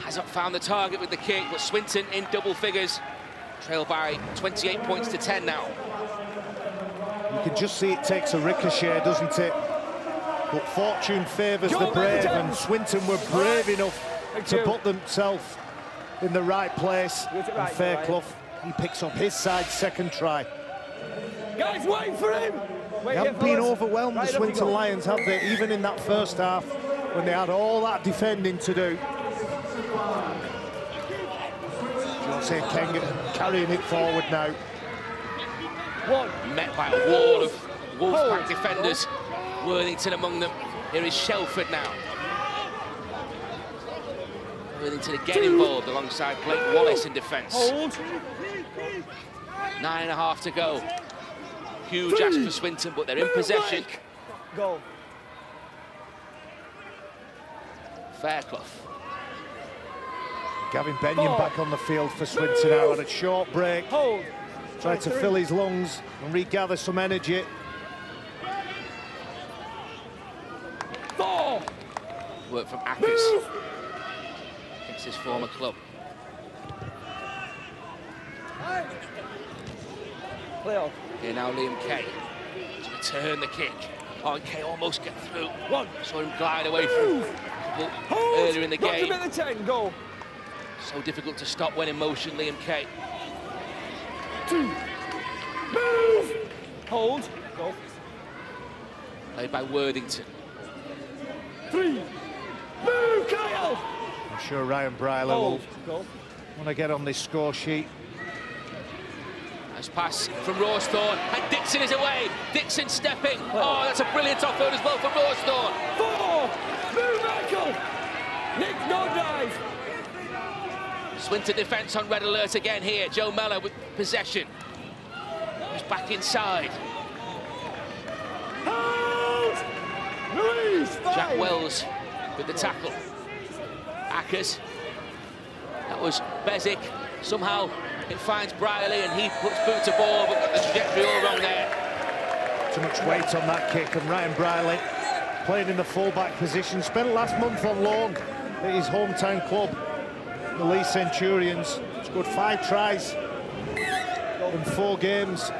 Hasn't found the target with the kick, but Swinton in double figures. Trail by 28 points to 10 now. You can just see it takes a ricochet, doesn't it? But fortune favours the brave, and Swinton were brave enough to put themselves in the right place. And Fairclough, he picks up his side's second try. Guys, wait for him! They haven't been overwhelmed, the Swinton Lions, have they? Even in that first half, when they had all that defending to do. Jose Kenga carrying it forward now. Met by a wall of Wolfpack defenders. Worthington among them. Here is Shelford now. Worthington again involved alongside Blake Wallace in defence. 9.5 to go. Huge ask for Swinton, but they're in possession. Go. Fairclough. Gavin Benyon back on the field for Swinton now on a short break. Tried to fill his lungs and regather some energy. Work from Ackers against his former club. Here now Liam Kay to return the kick. Oh, Kay almost get through. Saw him glide away from earlier in the game. Go. So difficult to stop when in motion, Liam Kay. 2. Move. Hold. Go. Played by Worthington. 3. Move, Kyle. I'm sure Ryan Bryler will want to get on this score sheet. Nice pass from Rawsthorne, and Dixon is away. Dixon stepping. Oh, that's a brilliant offload as well from Rawsthorne. 4. Move, Michael. Nick, no dive. Swinton defence on red alert again here. Joe Mellor with possession. He's back inside. Hold. Louise, Jack Wells with the tackle. Ackers. That was Bezic. Somehow it finds Brierley and he puts boot to ball, but got the trajectory all wrong there. Too much weight on that kick, and Ryan Brierley playing in the full-back position. Spent last month on loan at his hometown club, the Lee Centurions. Scored 5 tries in 4 games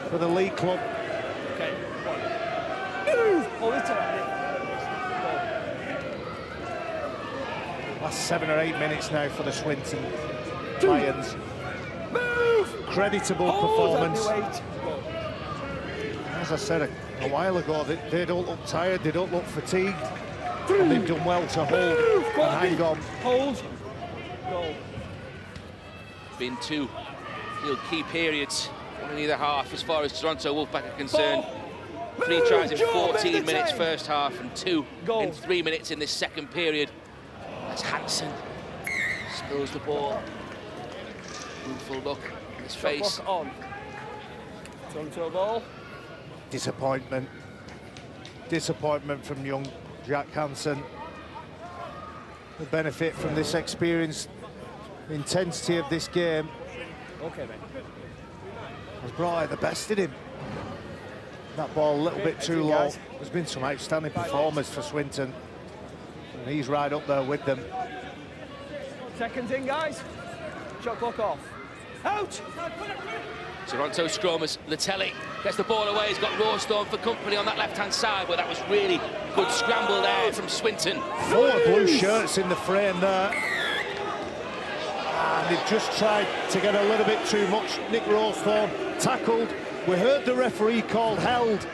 for the Lee club. Okay. Move. All the time. Last 7 or 8 minutes now for the Swinton Lions. Move. Creditable performance. As I said a while ago, they don't look tired, they don't look fatigued. And they've done well to hold and hang on. Hold. Go. Been 2 real key periods, one in either half as far as Toronto Wolfpack are concerned. 3 tries in 14 minutes first half and 2 in 3 minutes in this second period. As Hansen spills the ball. Rueful look in his face. On. Toronto ball. Disappointment. Disappointment from young Jack Hansen. The benefit from this experience, the intensity of this game. Okay, mate. Has brought out the best in him. That ball a little bit too low. There's been some outstanding performers for Swinton. And he's right up there with them. Seconds in, guys. Shot clock off. Out! Toronto scrum as Latelli gets the ball away. He's got Rawsthorne for company on that left-hand side, but that was really good scramble there from Swinton. 4 blue shirts in the frame there. And they've just tried to get a little bit too much. Nick Rawsthorne tackled. We heard the referee called held.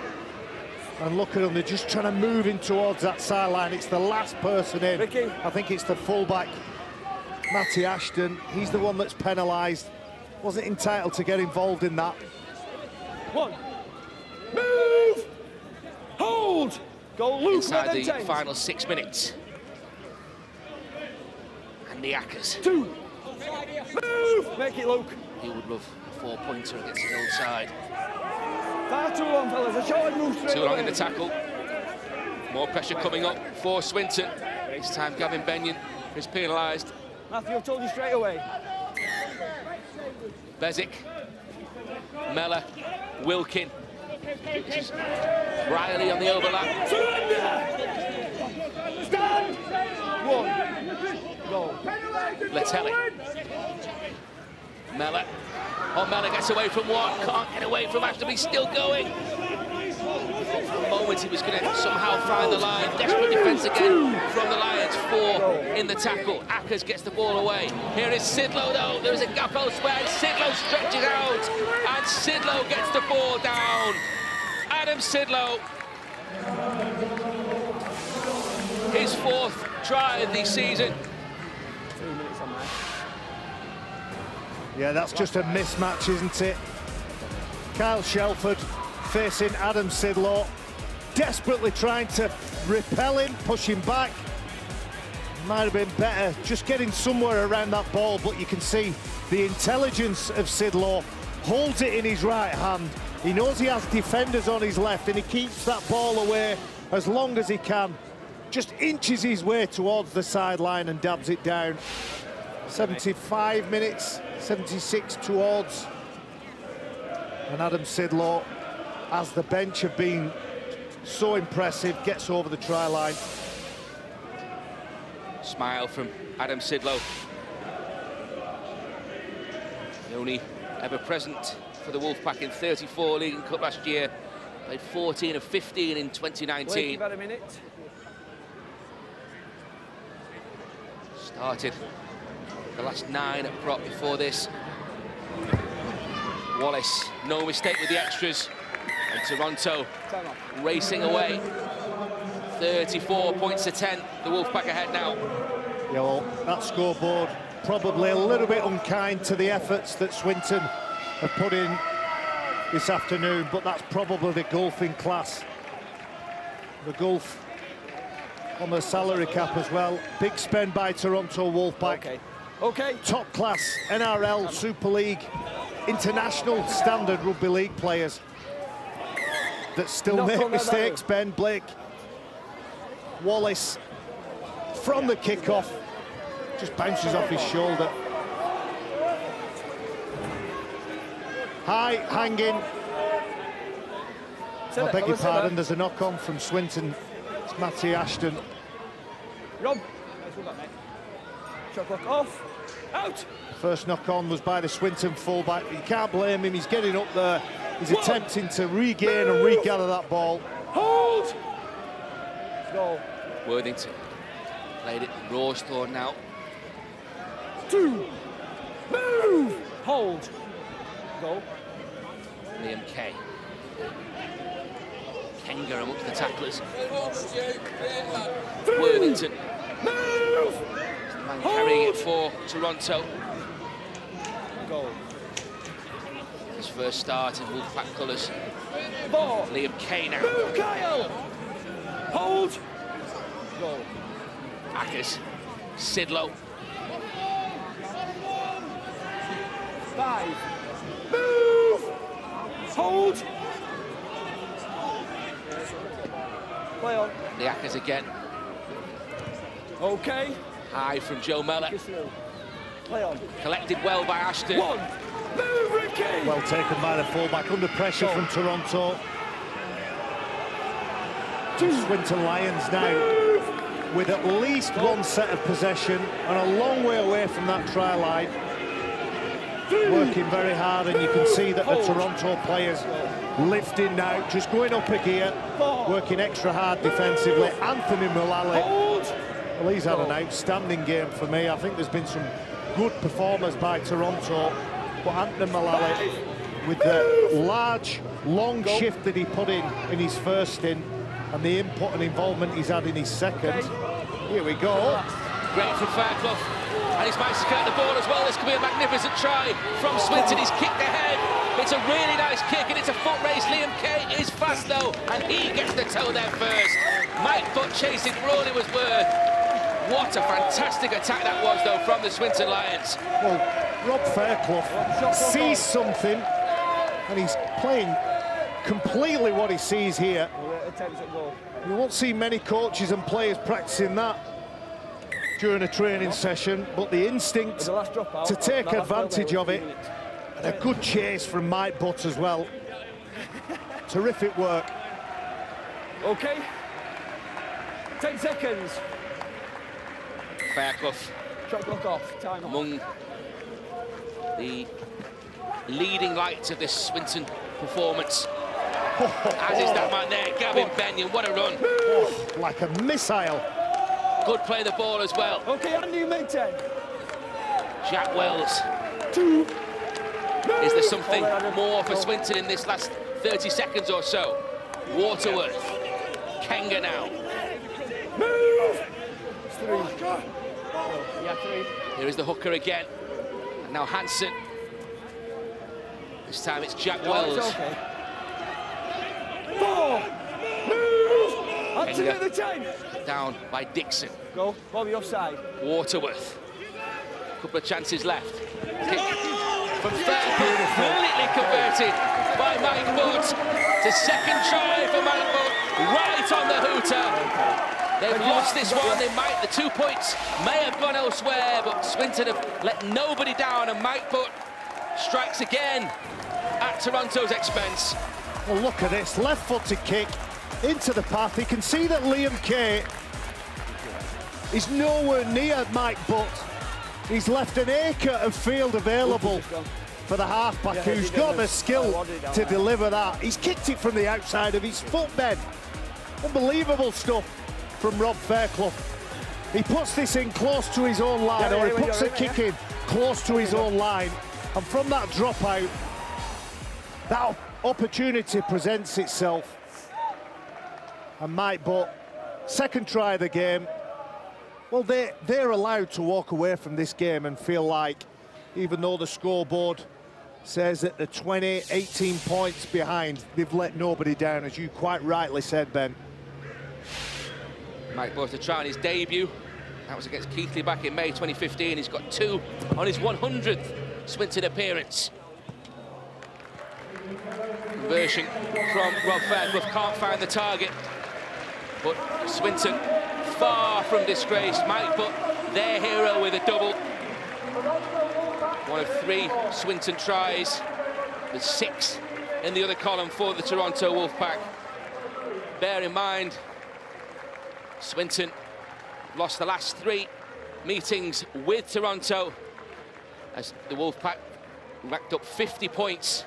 And look at them, they're just trying to move in towards that sideline. It's the last person in. Ricky. I think it's the fullback, Matty Ashton. He's the one that's penalised. Wasn't entitled to get involved in that. 1. Move! Hold! Go, Luke. Inside the final 6 minutes. Andy Ackers. 2. Move! Make it, Luke. He would love a 4-pointer against his old side. Far too long, fellas. A short move straight Too long away. in the tackle. More pressure coming up for Swinton. This time Gavin Benyon is penalised. Matthew, I've told you straight away. Bezic Mellor, Wilkin. This is Riley on the overlap. Stand! One. Go. Lettelli. Mellor. Oh, Mellor gets away from one. Can't get away from Ashton. He's still going. For a moment he was going to somehow find the line. Desperate defence again from the Lions. 4 in the tackle. Ackers gets the ball away. Here is Sidlow though. There is a gap elsewhere. Sidlow stretches out. And Sidlow gets the ball down. Adam Sidlow. His 4th try of the season. 3 minutes on that. Yeah, that's just a mismatch, isn't it? Kyle Shelford facing Adam Sidlow, desperately trying to repel him, push him back. Might have been better just getting somewhere around that ball, but you can see the intelligence of Sidlow. Holds it in his right hand. He knows he has defenders on his left, and he keeps that ball away as long as he can. Just inches his way towards the sideline and dabs it down. 75 minutes, 76 towards. And Adam Sidlow, as the bench have been so impressive, gets over the try line. Smile from Adam Sidlow. The only ever present for the Wolfpack in 34 League and Cup last year. Played 14 of 15 in 2019. About a minute. Started the last 9 at prop before this. Wallace, no mistake with the extras. And Toronto racing away. 34 points to 10. The Wolfpack ahead now. Yeah, well, that scoreboard probably a little bit unkind to the efforts that Swinton have put in this afternoon, but that's probably the Gulf in class. The Gulf on the salary cap as well. Big spend by Toronto Wolfpack. Okay. Top class NRL, Super League, international standard rugby league players that still make mistakes. Ben Blake, Wallace from the kickoff just bounces off his shoulder. High, hanging. I beg your pardon, there's a knock-on from Swinton. It's Matty Ashton. Rob, shot clock off, out. First knock-on was by the Swinton fullback. You can't blame him, he's getting up there. He's attempting to regain and regather that ball. Hold! Go. Worthington played it. Rawsthorne now. 2. Move! Hold. Go. Liam Kay. Kenga amongst the tacklers. Worthington. Move! Man carrying it for Toronto. Go. His first start in Wolfpack colours. Ball. Liam Kay now. Move, Kyle! Hold! Go. Ackers. Sidlow. 5. Move! Hold! Play on. The Ackers again. Okay. High from Joe Mellor. Play on. Collected well by Ashton. 1. Move, Ricky! Well taken by the fullback, under pressure from Toronto. 2. Swinton Lions now with at least one set of possession and a long way away from that try line. 3. Working very hard, and you can see that the Toronto players lifting now, just going up a gear, working extra hard defensively. Anthony Mullally, well, he's had an outstanding game for me. I think there's been some good performers by Toronto, but Anthony Mullally, with the large, long shift that he put in his first stint, and the input and involvement he's had in his second. Here we go. Great from Fairclough. And he's managed to get the ball as well. This could be a magnificent try from Swinton. He's kicked ahead. It's a really nice kick, and it's a foot race. Liam Kay is fast, though, and he gets the toe there first. Mike Butt chasing for all it was worth. What a fantastic attack that was, though, from the Swinton Lions. Well, Rob Fairclough sees something, and he's playing completely what he sees here. You won't see many coaches and players practicing that during a training session, but the instinct to take advantage of it And a good chase from Mike Butt as well. Terrific work. Okay. 10 seconds. Fairclough Shot clock off. Time off. among the leading lights of this Swinton performance. As is that man there, Gavin Benyon. What a run. Oh, like a missile. Good play of the ball as well. Okay, Andy, you made 10. Jack Wells. 2. Is there something more for Swinton in this last 30 seconds or so? Waterworth. Kenga now. Move. 3. Yeah, 3. Here is the hooker again. And now Hansen. This time it's Jack Wells. It's okay. 4. Move. Up to Kenga. the 10. Down by Dixon. Go. Bobby offside. Waterworth. Couple of chances left. Kick from Fairclough. Brilliantly converted by Mike Butt. It's a second try for Mike Butt. Right on the hooter. They've lost this one. The 2 points may have gone elsewhere, but Swinton have let nobody down, and Mike Butt strikes again at Toronto's expense. Well, look at this left-footed kick into the path. You can see that Liam Kay is nowhere near Mike Butt. He's left an acre of field available for the halfback, who's got the skill to deliver that. He's kicked it from the outside of his foot, Ben. Unbelievable stuff from Rob Fairclough. He puts this in close to his own line, or he puts a kick in close to his own line, and from that dropout, that opportunity presents itself. And Mike Butt, second try of the game. Well, they're allowed to walk away from this game and feel like, even though the scoreboard says that they're 20, 18 points behind, they've let nobody down, as you quite rightly said, Ben. Mike Butt to try on his debut. That was against Keighley back in May 2015. He's got 2 on his 100th Swinton appearance. Conversion from Rob Fairclough, can't find the target. But Swinton, far from disgraced. Mike Butt, their hero with a double. One of 3 Swinton tries. There's 6 in the other column for the Toronto Wolfpack. Bear in mind, Swinton lost the last 3 meetings with Toronto as the Wolfpack racked up 50 points.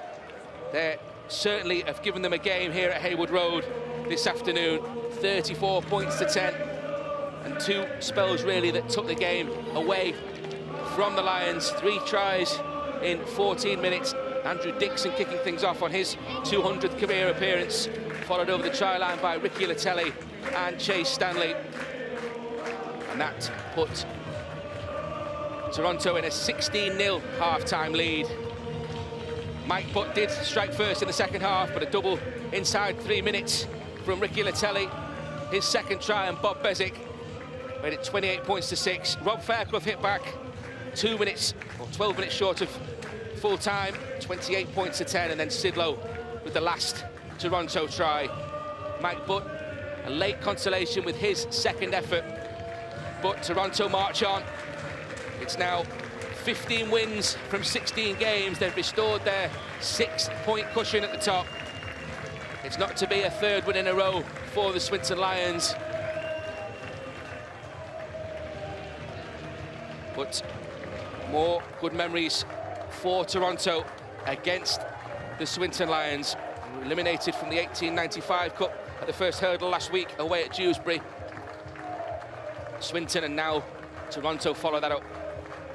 They certainly have given them a game here at Haywood Road this afternoon. 34 points to 10, and 2 spells really that took the game away from the Lions. 3 tries in 14 minutes. Andrew Dixon kicking things off on his 200th career appearance, followed over the try line by Ricky Latelli and Chase Stanley. And that put Toronto in a 16-0 half-time lead. Mike Butt did strike first in the second half, but a double inside 3 minutes from Ricky Latelli. His second try, and Bob Bezic made it 28 points to 6. Rob Fairclough hit back 2 minutes, or 12 minutes short of full time, 28 points to 10, and then Sidlow with the last Toronto try. Mike Butt, a late consolation with his second effort, but Toronto march on. It's now 15 wins from 16 games. They've restored their 6-point cushion at the top. It's not to be a 3rd win in a row for the Swinton Lions. But more good memories for Toronto against the Swinton Lions. Eliminated from the 1895 Cup at the first hurdle last week away at Dewsbury. Swinton, and now Toronto follow that up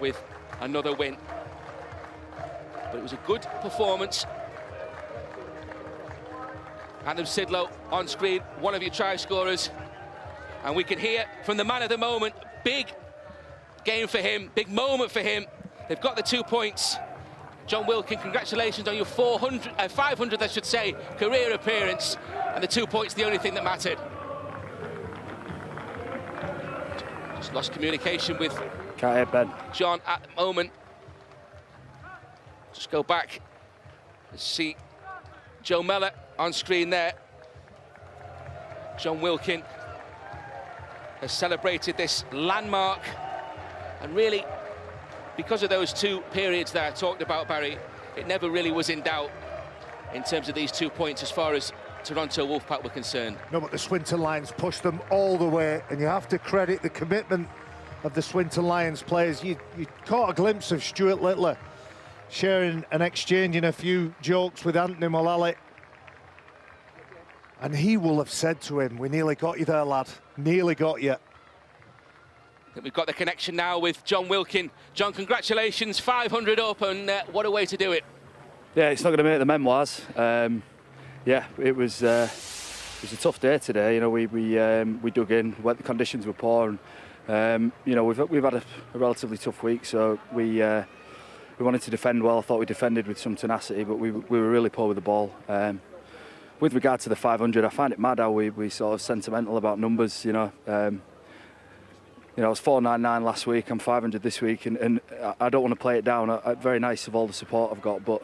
with another win. But it was a good performance. Adam Sidlow on screen, one of your try scorers. And we can hear from the man of the moment, big game for him, big moment for him. They've got the 2 points. John Wilkin, congratulations on your 500th, I should say, career appearance. And the 2 points, the only thing that mattered. Just lost communication with John at the moment. Just go back and see Joe Mellor on screen there. John Wilkin has celebrated this landmark, and really, because of those 2 periods that I talked about, Barry, it never really was in doubt in terms of these 2 points as far as Toronto Wolfpack were concerned. No, but the Swinton Lions pushed them all the way, and you have to credit the commitment of the Swinton Lions players. You caught a glimpse of Stuart Littler sharing and exchanging a few jokes with Anthony Mullally, and he will have said to him, "We nearly got you there, lad, nearly got you." I think we've got the connection now with John Wilkin. John, congratulations, 500 up, and what a way to do it. Yeah, it's not going to make the memoirs. Yeah, it was a tough day today. You know, we dug in. The conditions were poor, and you know, we've had a relatively tough week. So we wanted to defend well. I thought we defended with some tenacity, but we were really poor with the ball. With regard to the 500, I find it mad how we sort of sentimental about numbers. You know, I was 499 last week. I'm 500 this week, and I don't want to play it down. Very nice of all the support I've got, but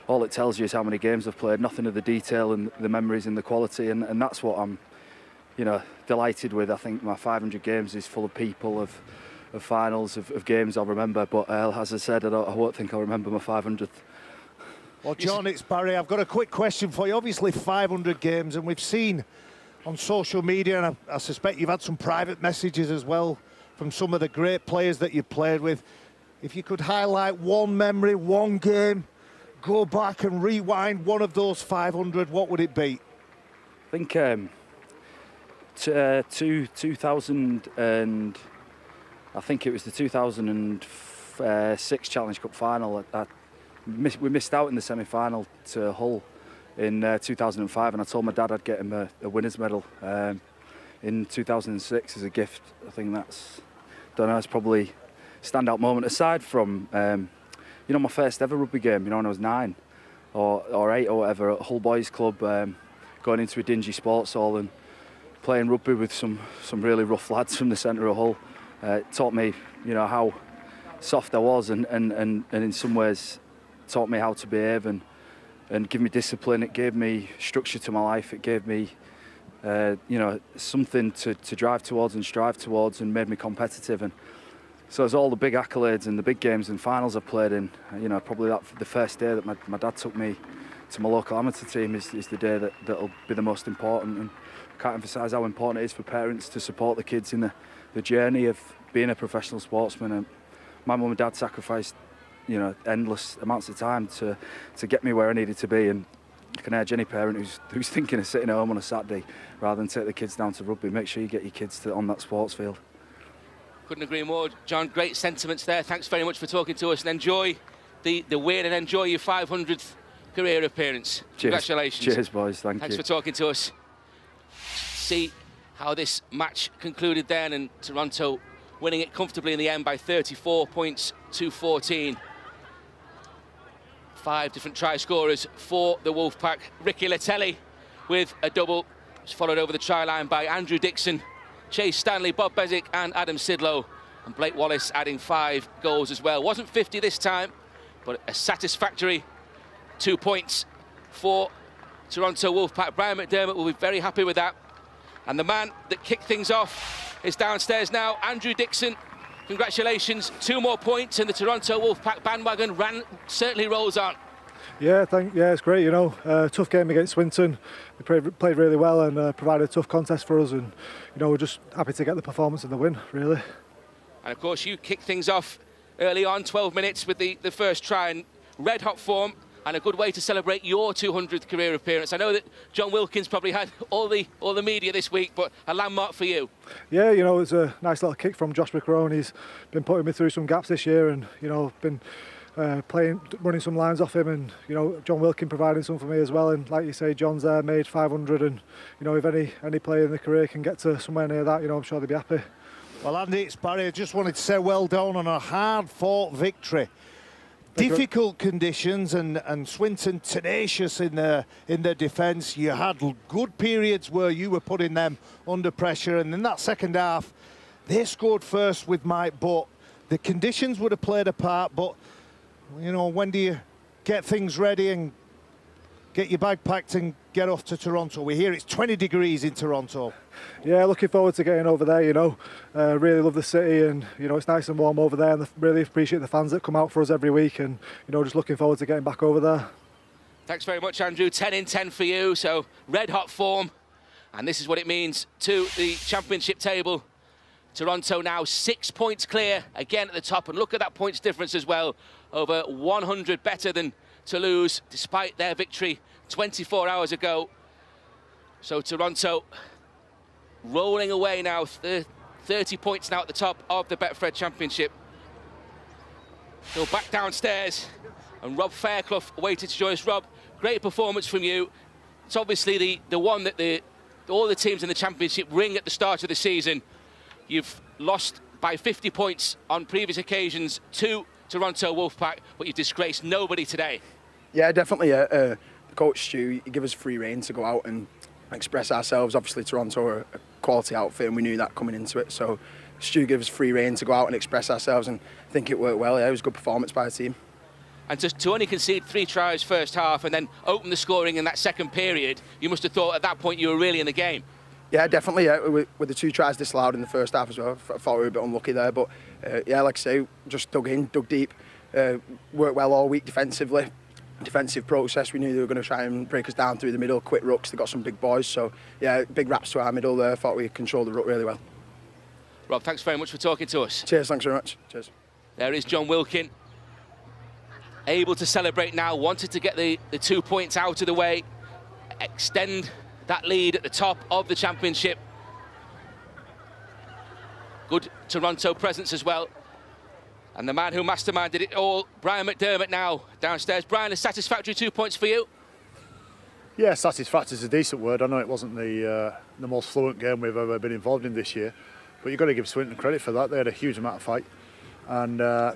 all it tells you is how many games I've played, nothing of the detail and the memories and the quality, and that's what I'm, you know, delighted with. I think my 500 games is full of people, of finals, of games I'll remember, but as I said, I won't think I'll remember my 500th. Well, John, it's Barry. I've got a quick question for you. Obviously 500 games, and we've seen on social media, and I suspect you've had some private messages as well from some of the great players that you've played with. If you could highlight one memory, one game, go back and rewind one of those 500, what would it be? I think 2000 and I think it was the 2006 Challenge Cup final. We missed out in the semi-final to Hull in 2005, and I told my dad I'd get him a winner's medal in 2006 as a gift. I think that's, it's probably a standout moment aside from you know, my first ever rugby game, you know, when I was 9 or 8 or whatever at Hull Boys Club, going into a dingy sports hall and playing rugby with some really rough lads from the centre of Hull. It taught me, you know, how soft I was, and in some ways taught me how to behave and give me discipline. It gave me structure to my life. It gave me, you know, something to drive towards and strive towards, and made me competitive. And so as all the big accolades and the big games and finals I played in, you know, probably the first day that my dad took me to my local amateur team is the day that'll be the most important. And I can't emphasise how important it is for parents to support the kids in the journey of being a professional sportsman. And my mum and dad sacrificed, you know, endless amounts of time to get me where I needed to be. And I can urge any parent who's thinking of sitting at home on a Saturday rather than take the kids down to rugby, make sure you get your kids on that sports field. Couldn't agree more, John. Great sentiments there. Thanks very much for talking to us, and enjoy the win and enjoy your 500th career appearance. Cheers. Congratulations. Cheers, boys. Thanks for talking to us. See how this match concluded then, and Toronto winning it comfortably in the end by 34 points to 14. 5 different try scorers for the Wolfpack. Ricky Latelli with a double, followed over the try line by Andrew Dixon, Chase Stanley, Bob Bezic and Adam Sidlow, and Blake Wallace adding 5 goals as well. Wasn't 50 this time, but a satisfactory 2 points for Toronto Wolfpack. Brian McDermott will be very happy with that. And the man that kicked things off is downstairs now, Andrew Dixon. Congratulations, 2 more points, and the Toronto Wolfpack bandwagon certainly rolls on. Yeah, it's great. You know, tough game against Swinton. They played really well and provided a tough contest for us, and you know, we're just happy to get the performance and the win, really. And of course, you kicked things off early on, 12 minutes with the first try, in red hot form, and a good way to celebrate your 200th career appearance. I know that John Wilkins probably had all the media this week, but a landmark for you. Yeah, you know, it's a nice little kick from Josh McCrone. He's been putting me through some gaps this year, and you know, been running some lines off him, and you know, John Wilkin providing some for me as well. And like you say, John's there, made 500, and you know, if any player in the career can get to somewhere near that, you know, I'm sure they'll be happy. Well, Andy, it's Barry. I just wanted to say well done on a hard-fought victory. Difficult conditions, and Swinton tenacious in their defence. You had good periods where you were putting them under pressure, and in that second half, they scored first with Mike Butt. The conditions would have played a part, but you know, when do you get things ready and get your bag packed and get off to Toronto? We hear it's 20 degrees in Toronto. Yeah, looking forward to getting over there, you know. Really love the city, and, you know, it's nice and warm over there, and really appreciate the fans that come out for us every week, and, you know, just looking forward to getting back over there. Thanks very much, Andrew. 10 in 10 for you, so red hot form. And this is what it means to the championship table. Toronto now 6 points clear, again at the top, and look at that points difference as well. Over 100 better than Toulouse, despite their victory 24 hours ago. So Toronto rolling away now, 30 points now at the top of the Betfred Championship. So back downstairs, and Rob Fairclough waited to join us. Rob, great performance from you. It's obviously the one that all the teams in the championship ring at the start of the season. You've lost by 50 points on previous occasions to Toronto Wolfpack, but you've disgraced nobody today. Yeah, definitely. Coach Stu, he gave us free rein to go out and express ourselves. Obviously, Toronto are a quality outfit, and we knew that coming into it. So Stu gave us free rein to go out and express ourselves, and I think it worked well. Yeah, it was a good performance by the team. And to only concede 3 tries first half and then open the scoring in that second period, you must have thought at that point you were really in the game. Yeah, definitely. Yeah, with the 2 tries disallowed in the first half as well, I thought we were a bit unlucky there. But yeah, like I say, just dug deep, worked well all week defensively. Defensive process, we knew they were going to try and break us down through the middle, quick rucks. They got some big boys, so yeah, big raps to our middle there. Thought we controlled the ruck really well. Rob, thanks very much for talking to us. Cheers, thanks very much. Cheers. There is John Wilkin, able to celebrate now, wanted to get the 2 points out of the way, extend that lead at the top of the championship. Good Toronto presence as well. And the man who masterminded it all, Brian McDermott, now downstairs. Brian, a satisfactory 2 points for you? Yeah, satisfactory is a decent word. I know it wasn't the most fluent game we've ever been involved in this year, but you've got to give Swinton credit for that. They had a huge amount of fight, and I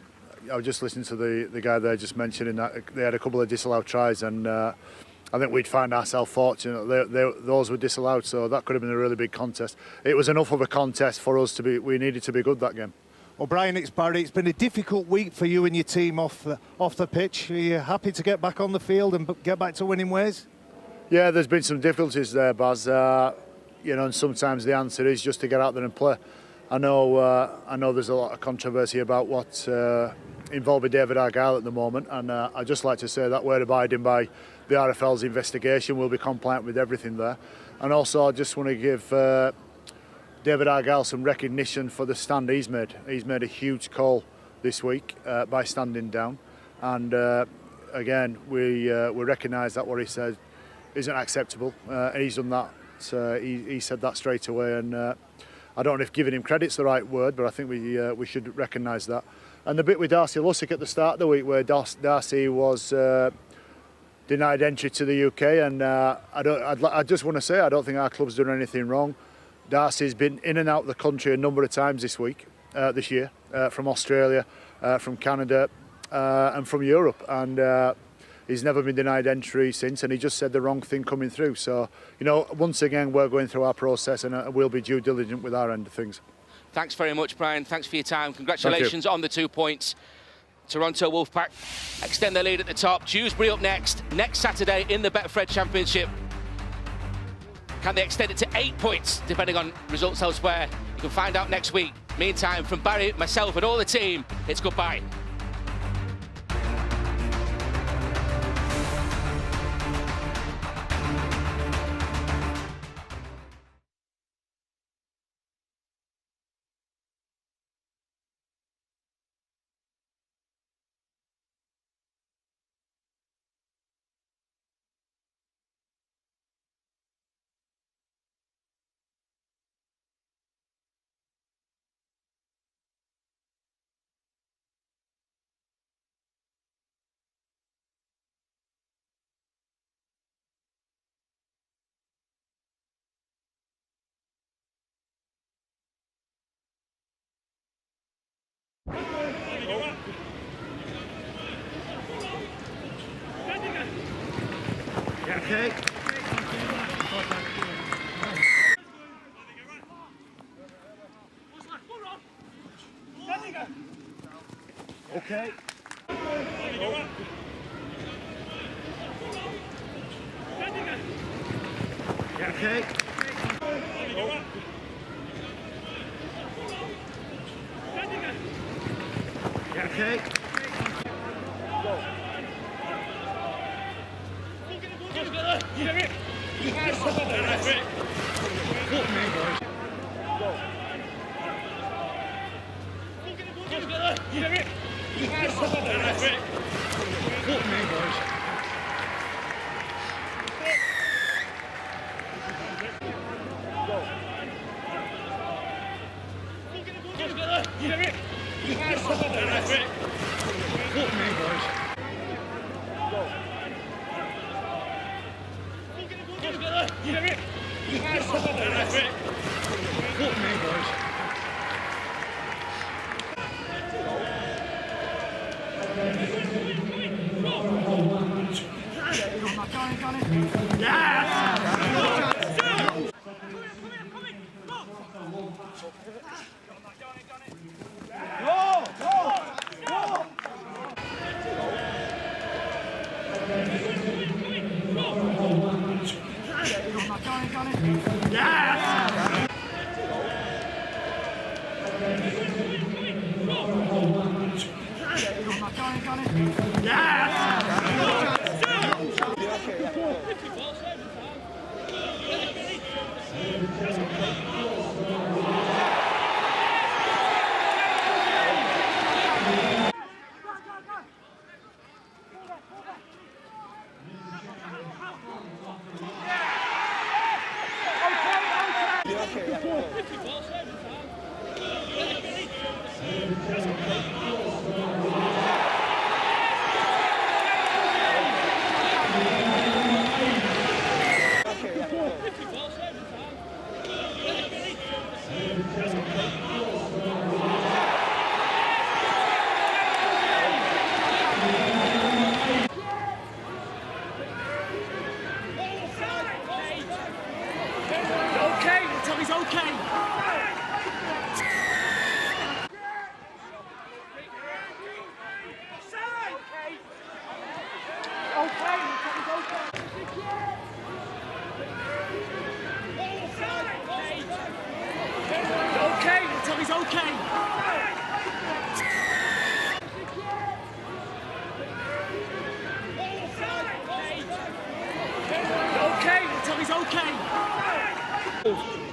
was just listening to the guy there just mentioning that they had a couple of disallowed tries, and I think we'd find ourselves fortunate those were disallowed, so that could have been a really big contest. It was enough of a contest for us to be. We needed to be good that game. Well, Brian, it's Barry. It's been a difficult week for you and your team off the pitch. Are you happy to get back on the field and get back to winning ways? Yeah, there's been some difficulties there, Baz. You know, and sometimes the answer is just to get out there and play. I know there's a lot of controversy about what's involved with David Argyle at the moment, and I'd just like to say that we're abiding by the RFL's investigation. We'll be compliant with everything there. And also, I just want to give David Argyle some recognition for the stand he's made. He's made a huge call this week by standing down, and again, we recognise that what he said isn't acceptable, and he's done that. He said that straight away, and I don't know if giving him credit's the right word, but I think we should recognise that. And the bit with Darcy Lussick at the start of the week, where Darcy was denied entry to the UK, and I just want to say I don't think our club's done anything wrong. Darcy's been in and out of the country a number of times this year, from Australia, from Canada, and from Europe, and he's never been denied entry since, and he just said the wrong thing coming through. So, you know, once again, we're going through our process, and we'll be due diligent with our end of things. Thanks very much, Brian. Thanks for your time. Congratulations on the 2 points. Toronto Wolfpack extend their lead at the top. Dewsbury up next Saturday in the Betfred Championship. Can they extend it to 8 points, depending on results elsewhere? You can find out next week. Meantime, from Barry, myself, and all the team, it's goodbye. Okay. Okay. Okay. Okay.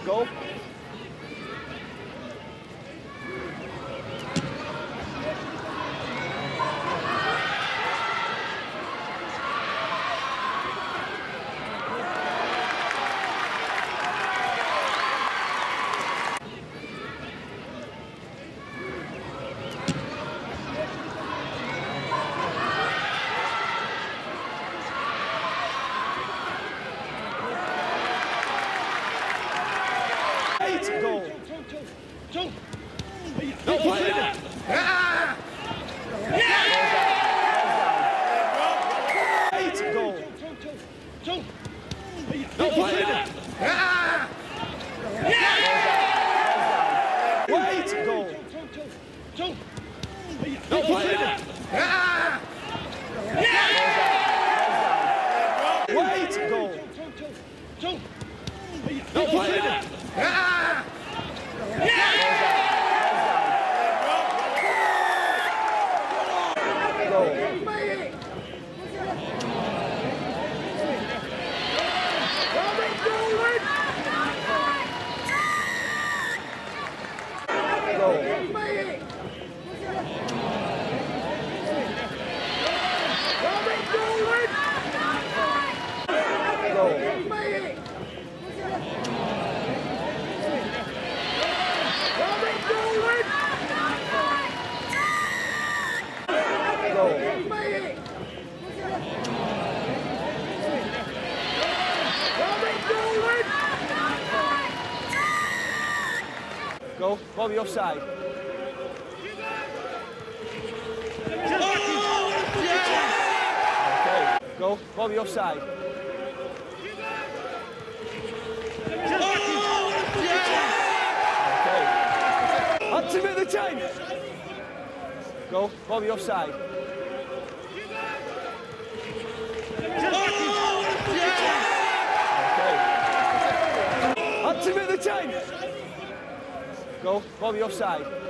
Go. Go, Bobby offside. Okay, go, Bobby offside. Okay. Activate the time. Go, Bobby offside. Okay. 10. Go, Bobby offside.